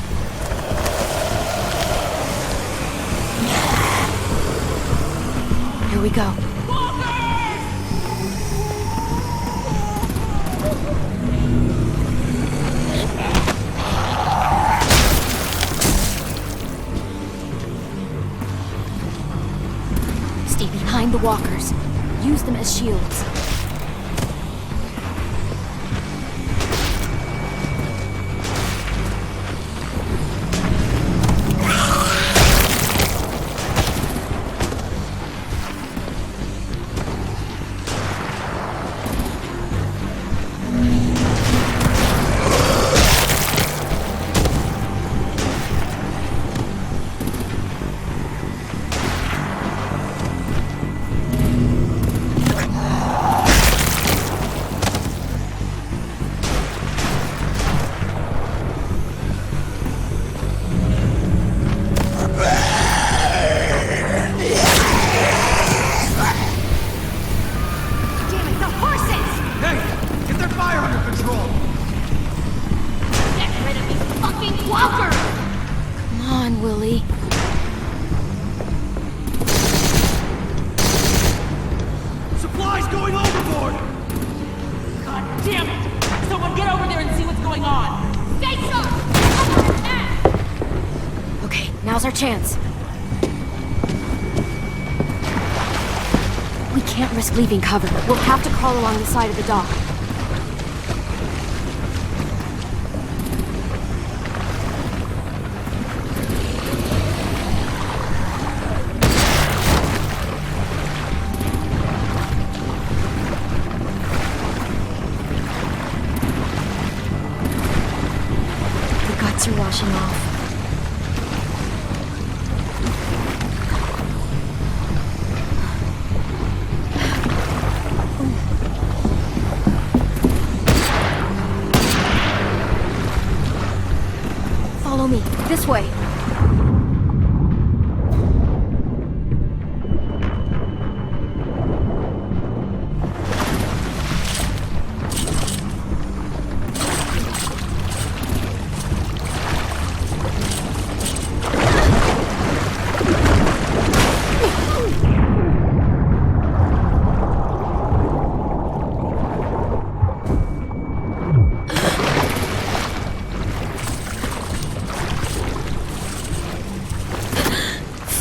Here we go. Stay behind the walkers. Use them as shields. guy's going overboard! God damn it! Someone get over there and see what's going on! Stay sharp! Okay, now's our chance. We can't risk leaving cover. We'll have to crawl along the side of the dock. The guts are washing off. Follow me. This way.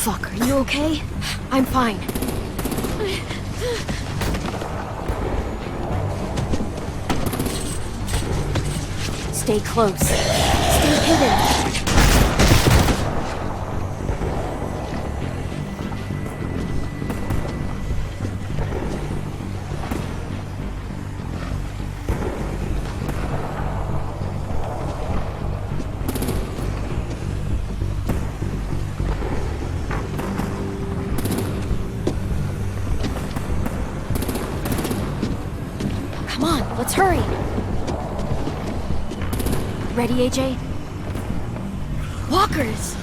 Fuck, are you okay? I'm fine. Stay close. Stay hidden. Come on, let's hurry. Ready, AJ? Walkers!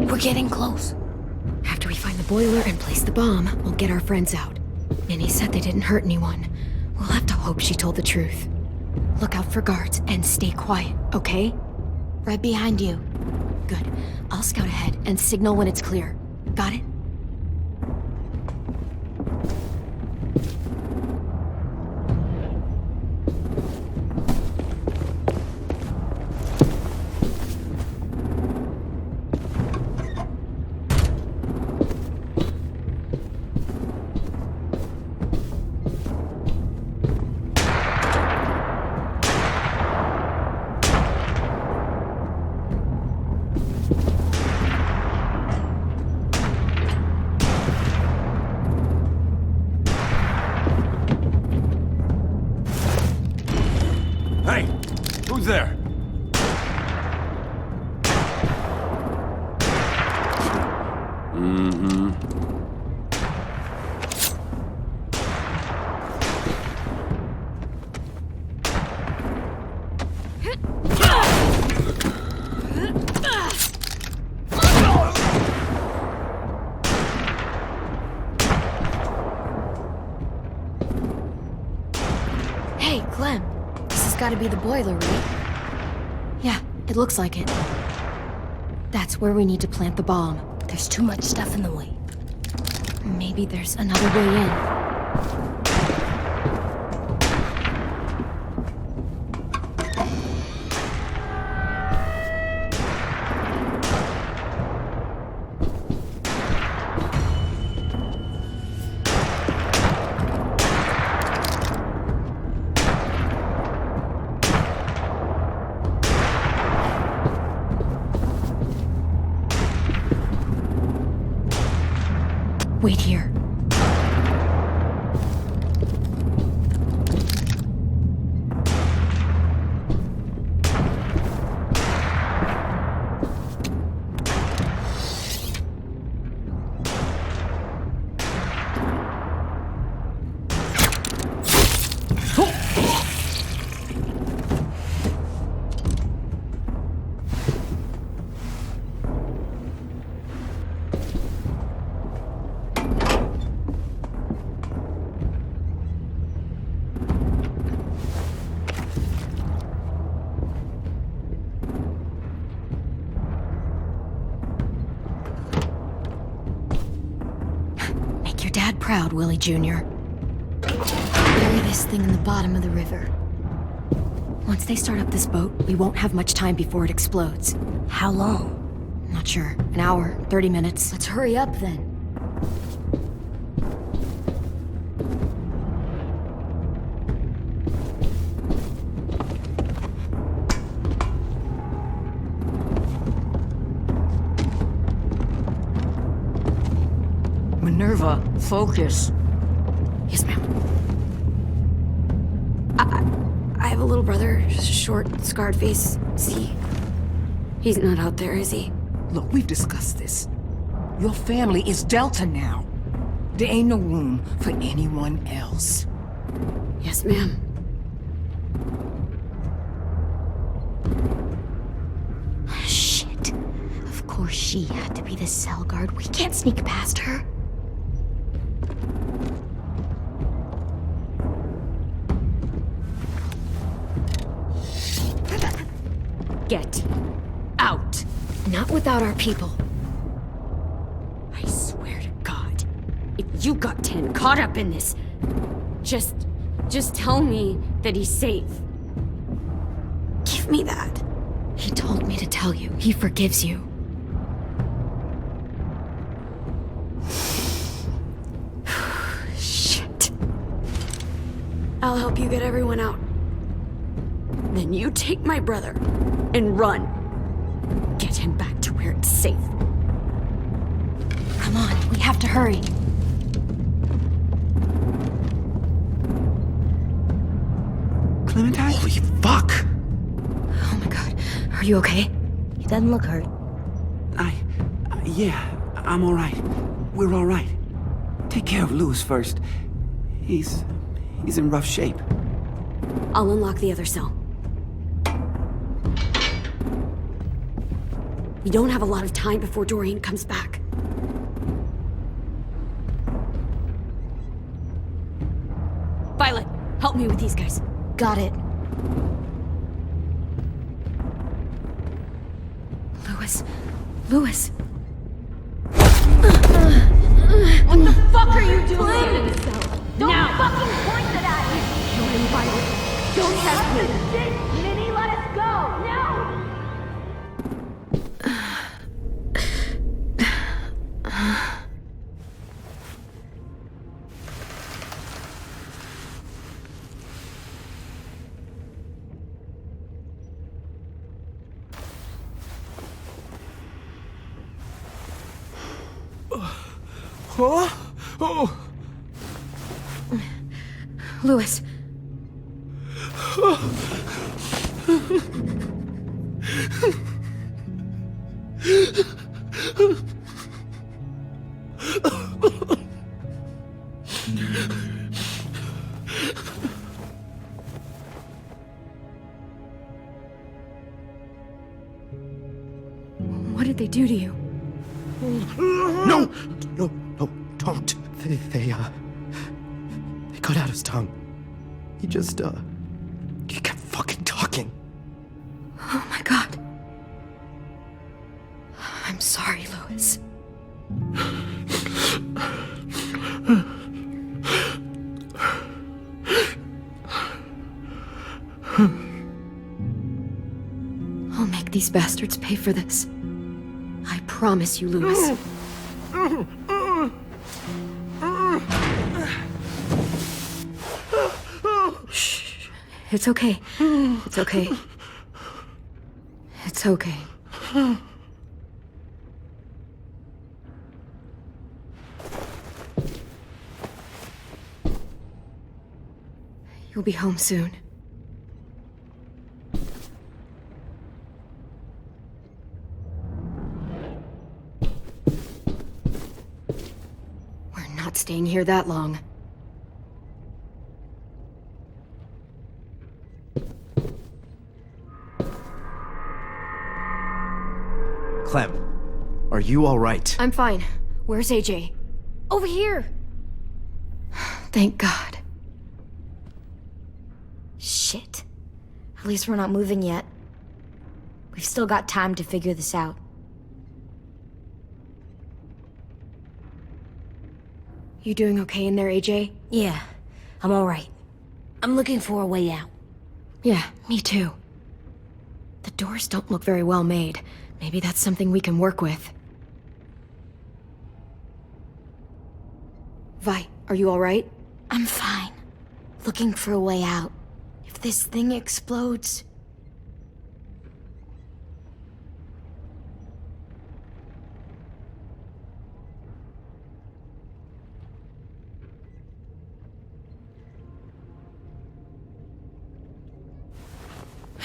We're getting close. After we find the boiler and place the bomb, we'll get our friends out. Minnie said they didn't hurt anyone. We'll have to hope she told the truth. Look out for guards and stay quiet, okay? Right behind you. Good. I'll scout ahead and signal when it's clear. Got it? Hey, who's there? Mm-hmm. Hey, Clem. This has got to be the boiler, right? Yeah, it looks like it. That's where we need to plant the bomb. There's too much stuff in the way. Maybe there's another way in. Wait here. proud, Willie Jr. Bury this thing in the bottom of the river. Once they start up this boat, we won't have much time before it explodes. How long? Not sure. An hour, 30 minutes. Let's hurry up then. Minerva, focus. Yes, ma'am. I have a little brother, short, scarred face. See? He's not out there, is he? Look, we've discussed this. Your family is Delta now. There ain't no room for anyone else. Yes, ma'am. Shit. Of course she had to be the cell guard. We can't sneak past her. Get out. Not without our people. I swear to God, if you got 10 caught up in this, just tell me that he's safe. Give me that. He told me to tell you. He forgives you. Shit. I'll help you get everyone out. Then you take my brother and run. Get him back to where it's safe. Come on, we have to hurry. Clementine? Holy fuck! Oh my god. Are you okay? He doesn't look hurt. Yeah, I'm alright. We're alright. Take care of Louis first. He's in rough shape. I'll unlock the other cell. We don't have a lot of time before Dorian comes back. Violet, help me with these guys. Got it. Louis. What the fuck are you doing? Don't fucking point it at me! You're in, Violet. Don't test me. Minnie, let us go! No! Louis. What did they do to you? No, don't. They cut out his tongue. He kept fucking talking. Oh my god. I'm sorry, Louis. I'll make these bastards pay for this. I promise you, Louis. Shh. It's okay. It's okay. It's okay. You'll be home soon. We're not staying here that long. Clem, are you all right? I'm fine. Where's AJ? Over here! Thank God. Shit. At least we're not moving yet. We've still got time to figure this out. You doing okay in there, AJ? Yeah, I'm alright. I'm looking for a way out. Yeah, me too. The doors don't look very well made. Maybe that's something we can work with. Vi, are you alright? I'm fine. Looking for a way out. If this thing explodes...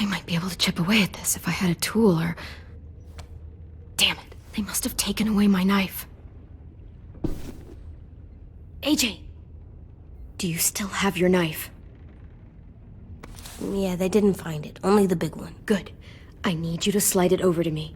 I might be able to chip away at this if I had a tool or... Damn it, they must have taken away my knife. AJ! Do you still have your knife? Yeah, they didn't find it. Only the big one. Good. I need you to slide it over to me.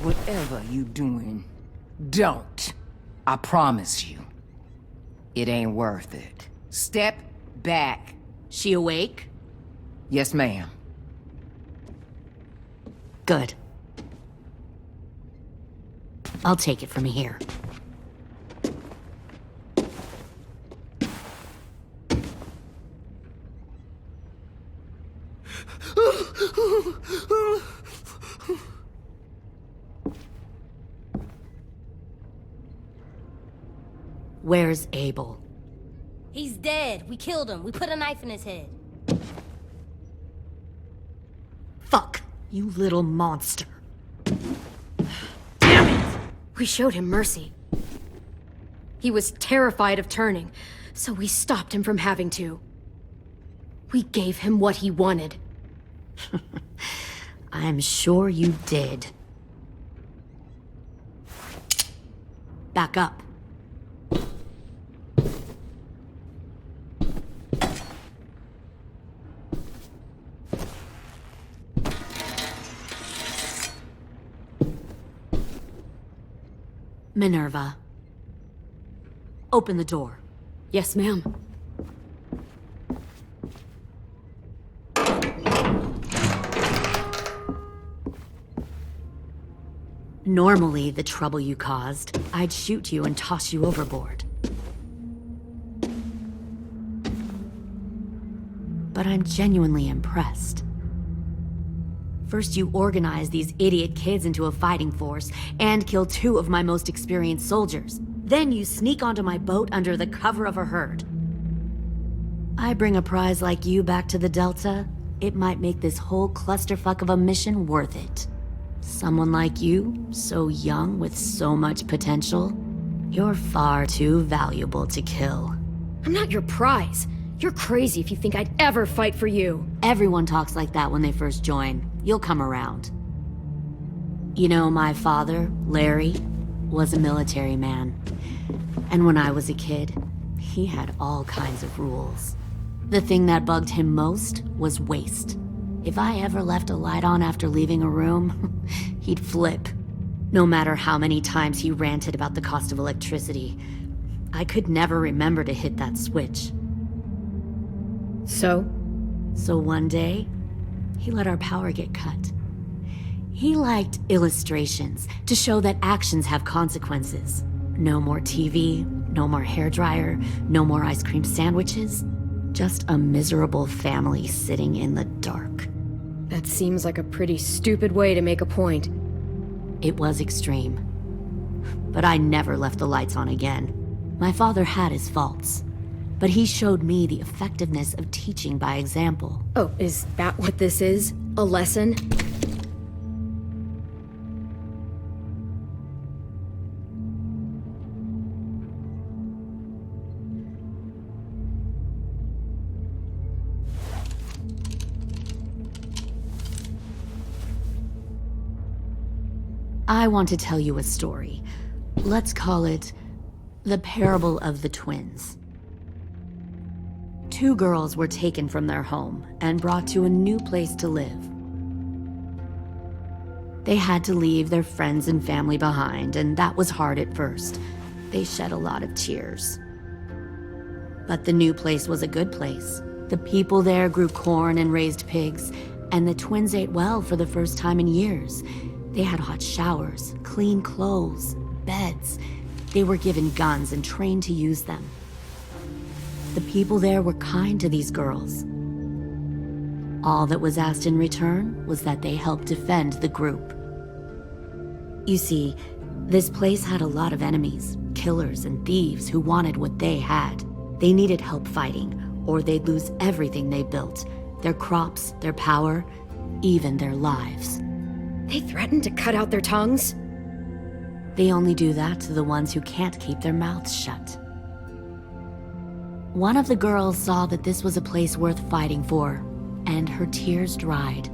Whatever you doing, don't. I promise you. It ain't worth it. Step back. She awake? Yes, ma'am. Good. I'll take it from here. Where's Abel? He's dead. We killed him. We put a knife in his head. Fuck, you little monster. Damn it! We showed him mercy. He was terrified of turning, so we stopped him from having to. We gave him what he wanted. I'm sure you did. Back up. Minerva. Open the door. Yes, ma'am. Normally, the trouble you caused, I'd shoot you and toss you overboard. But I'm genuinely impressed. First, you organize these idiot kids into a fighting force and kill 2 of my most experienced soldiers. Then you sneak onto my boat under the cover of a herd. I bring a prize like you back to the Delta, it might make this whole clusterfuck of a mission worth it. Someone like you, so young with so much potential, you're far too valuable to kill. I'm not your prize. You're crazy if you think I'd ever fight for you. Everyone talks like that when they first join. You'll come around. You know, my father, Larry, was a military man. And when I was a kid, he had all kinds of rules. The thing that bugged him most was waste. If I ever left a light on after leaving a room, he'd flip. No matter how many times he ranted about the cost of electricity, I could never remember to hit that switch. So one day, he let our power get cut. He liked illustrations to show that actions have consequences. No more TV, no more hairdryer, no more ice cream sandwiches. Just a miserable family sitting in the dark. that seems like a pretty stupid way to make a point. It was extreme. But I never left the lights on again. My father had his faults. but he showed me the effectiveness of teaching by example. Oh, is that what this is? A lesson? I want to tell you a story. Let's call it the parable of the twins. 2 girls were taken from their home and brought to a new place to live. They had to leave their friends and family behind, and that was hard at first. They shed a lot of tears. But the new place was a good place. The people there grew corn and raised pigs, and the twins ate well for the first time in years. They had hot showers, clean clothes, beds. They were given guns and trained to use them. The people there were kind to these girls. All that was asked in return was that they help defend the group. You see, this place had a lot of enemies, killers and thieves who wanted what they had. They needed help fighting, or they'd lose everything they built, their crops, their power, even their lives. They threatened to cut out their tongues? They only do that to the ones who can't keep their mouths shut. One of the girls saw that this was a place worth fighting for, and her tears dried.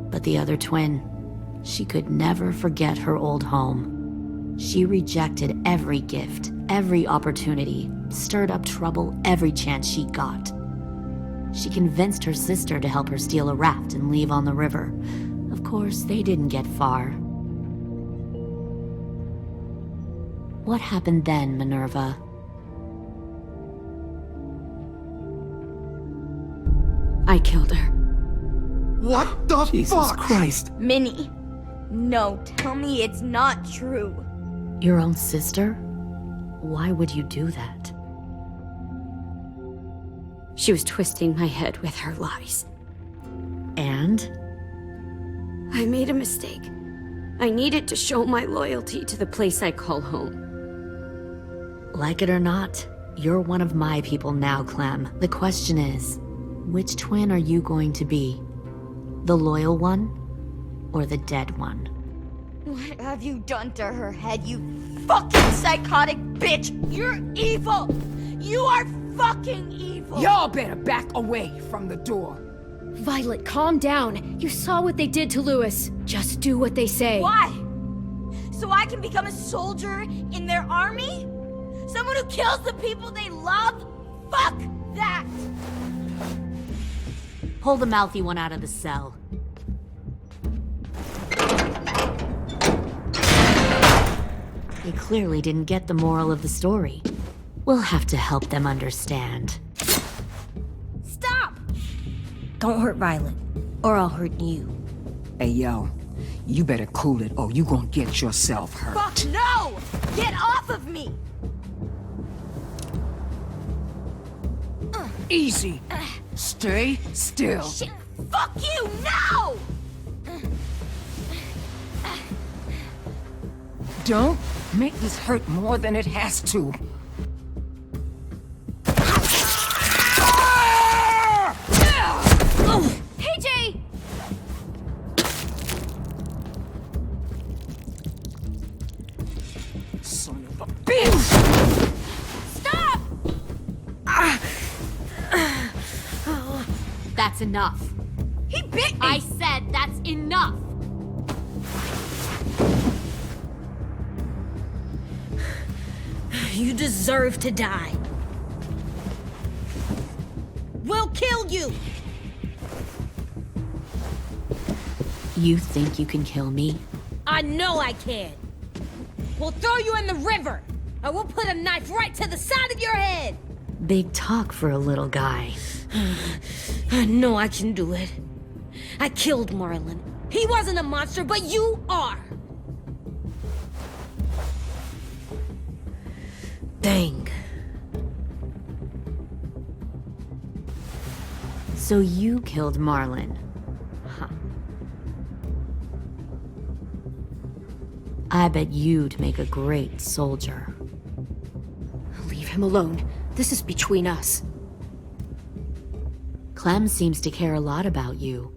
But the other twin, she could never forget her old home. She rejected every gift, every opportunity, stirred up trouble every chance she got. She convinced her sister to help her steal a raft and leave on the river. Of course, they didn't get far. What happened then, Minerva? I killed her. What the Jesus fuck? Christ. Minnie, no, tell me it's not true. Your own sister? Why would you do that? She was twisting my head with her lies. And? I made a mistake. I needed to show my loyalty to the place I call home. Like it or not, you're one of my people now, Clem. The question is, which twin are you going to be? The loyal one, or the dead one? What have you done to her head, you fucking psychotic bitch? You're evil! You are fucking evil! Y'all better back away from the door. Violet, calm down. You saw what they did to Louis. Just do what they say. Why? So I can become a soldier in their army? Someone who kills the people they love? Fuck that! Pull the mouthy one out of the cell. They clearly didn't get the moral of the story. We'll have to help them understand. Stop! Don't hurt Violet, or I'll hurt you. Hey, yo, you better cool it or you gonna get yourself hurt. Fuck no! Get off of me! Easy. Stay still. Shit, fuck you, no! Don't make this hurt more than it has to. Hey, Jay! Son of a bitch! Stop! That's enough. He bit me! I said that's enough! You deserve to die. We'll kill you! You think you can kill me? I know I can. We'll throw you in the river. I will put a knife right to the side of your head. Big talk for a little guy. I know I can do it. I killed Marlon. He wasn't a monster, but you are. Dang. So you killed Marlon. Huh. I bet you'd make a great soldier. him alone. This is between us. Clem seems to care a lot about you.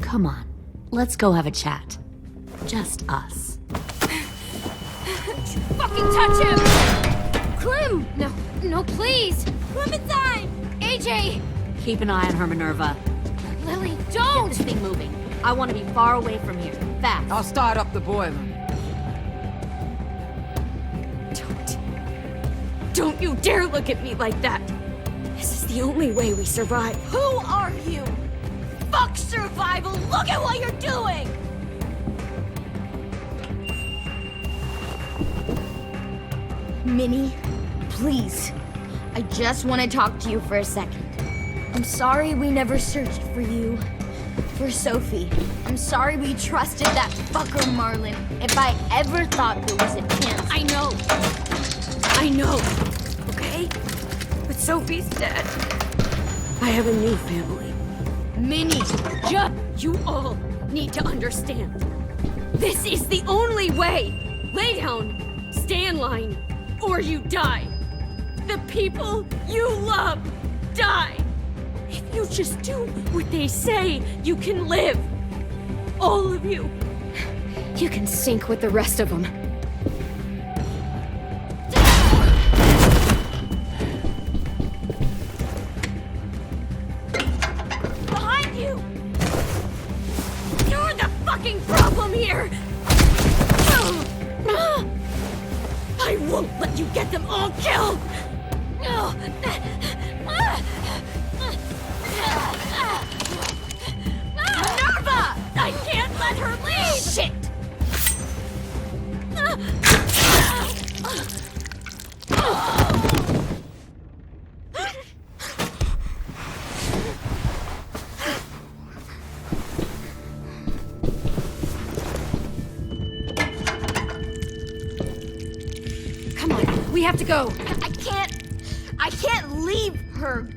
Come on, let's go have a chat. Just us. Fucking touch him! Clem! No, please! Clementine! AJ! Keep an eye on her, Minerva. Lily, Get don't! this thing moving. I want to be far away from here. Fast. I'll start up the boiler. Don't you dare look at me like that! This is the only way we survive. Who are you? Fuck survival! Look at what you're doing! Minnie, please. I just want to talk to you for a second. I'm sorry we never searched for you. For Sophie. I'm sorry we trusted that fucker Marlon. If I ever thought there was a chance. I know, okay? But Sophie's dead. I have a new family. Minnie! You all need to understand. This is the only way. Lay down, stay in line, or you die. The people you love die. If you just do what they say, you can live. All of you. You can sink with the rest of them. Behind you! You're the fucking problem here! I won't let you get them all killed! Minerva! I can't let her leave! Shit! Come on, we have to go. I can't leave her.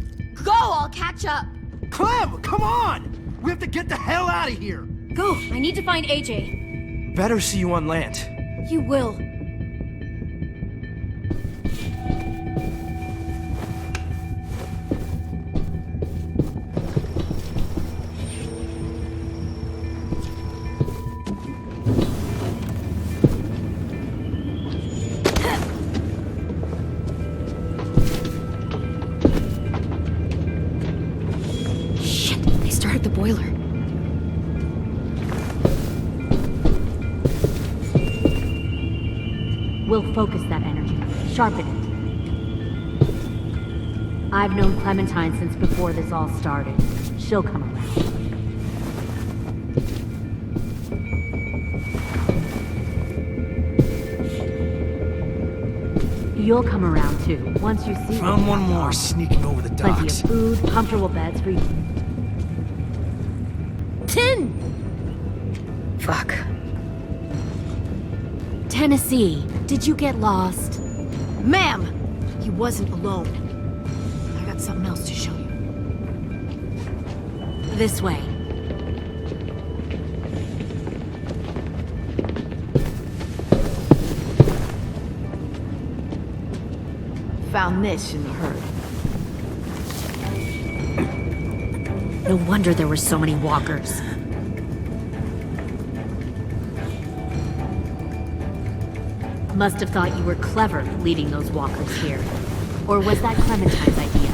Go, I'll catch up. Clem, come on! We have to get the hell out of here! Go, I need to find AJ. Better see you on land. You will. The boiler. We'll focus that energy. Sharpen it. I've known Clementine since before this all started. She'll come around. You'll come around too, once you see. Found one more sneaking over the Plenty docks. of food, comfortable beds for you. 10! Fuck. Tennessee, did you get lost? Ma'am! He wasn't alone. I got something else to show you. This way. Found this in the herd. No wonder there were so many walkers. Must have thought you were clever leading those walkers here. Or was that Clementine's idea?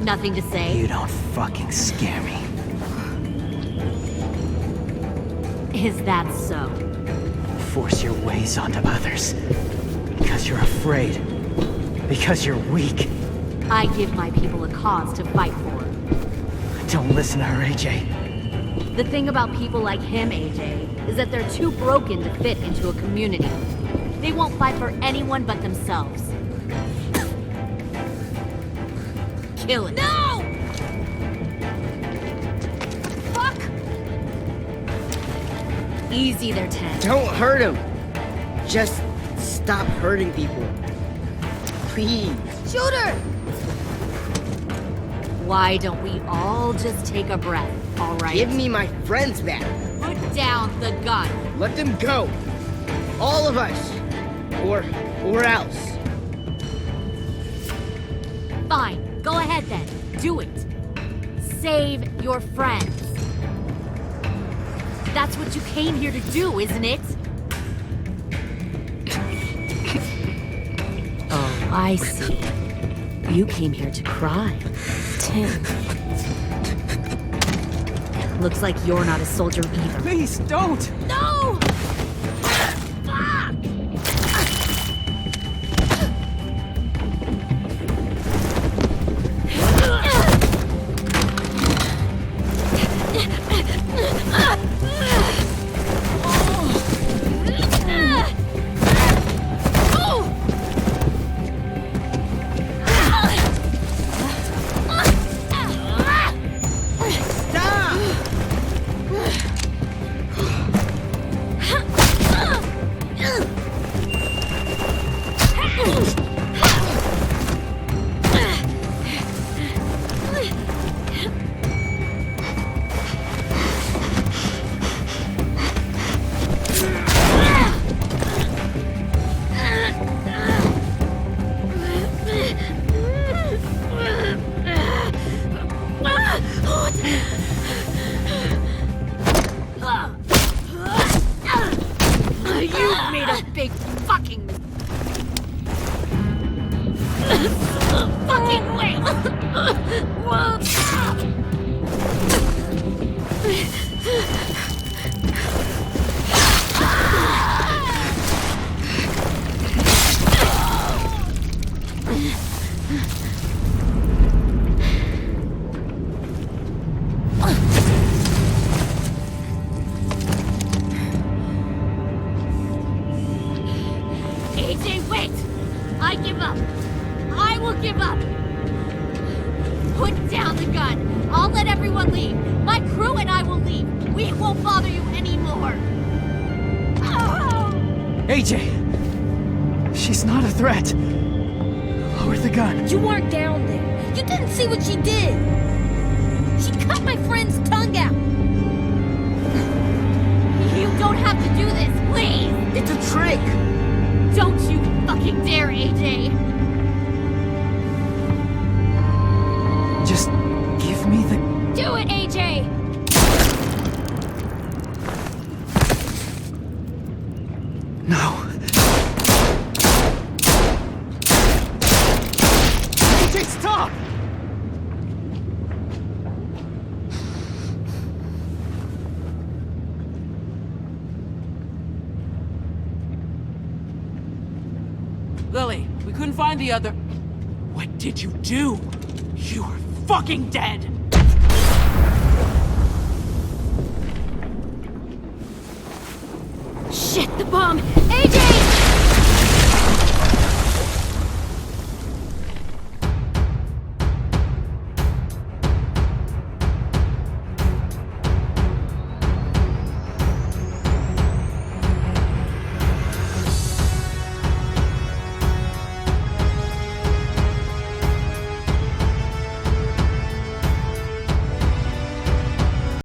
Nothing to say? You don't fucking scare me. Is that so? Force your ways onto others. Because you're afraid. Because you're weak. I give my people a cause to fight for. Don't listen to her, AJ. The thing about people like him, AJ, is that they're too broken to fit into a community. They won't fight for anyone but themselves. Kill it. No! Fuck! Easy there, Ted. Don't hurt him. Just stop hurting people. Please. Shoot her! Why don't we all just take a breath, all right? Give me my friends back. I down the gun. Let them go. All of us. Or else. Fine, go ahead then. Do it. Save your friends. That's what you came here to do, isn't it? Oh, I see. You came here to cry. Tim. Looks like you're not a soldier either. Please, don't! No! You made a big fucking wait! AJ, wait! I give up. I will give up. Put down the gun. I'll let everyone leave. My crew and I will leave. We won't bother you anymore. AJ! She's not a threat. Lower the gun. You weren't down there. You didn't see what she did. She cut my friend's tongue out. You don't have to do this, please! It's a trick. Don't you fucking dare, AJ! Just give me the... Do it, AJ! No. AJ, stop! Lily, we couldn't find the other... What did you do? You are fucking dead! Shit, the bomb! AJ!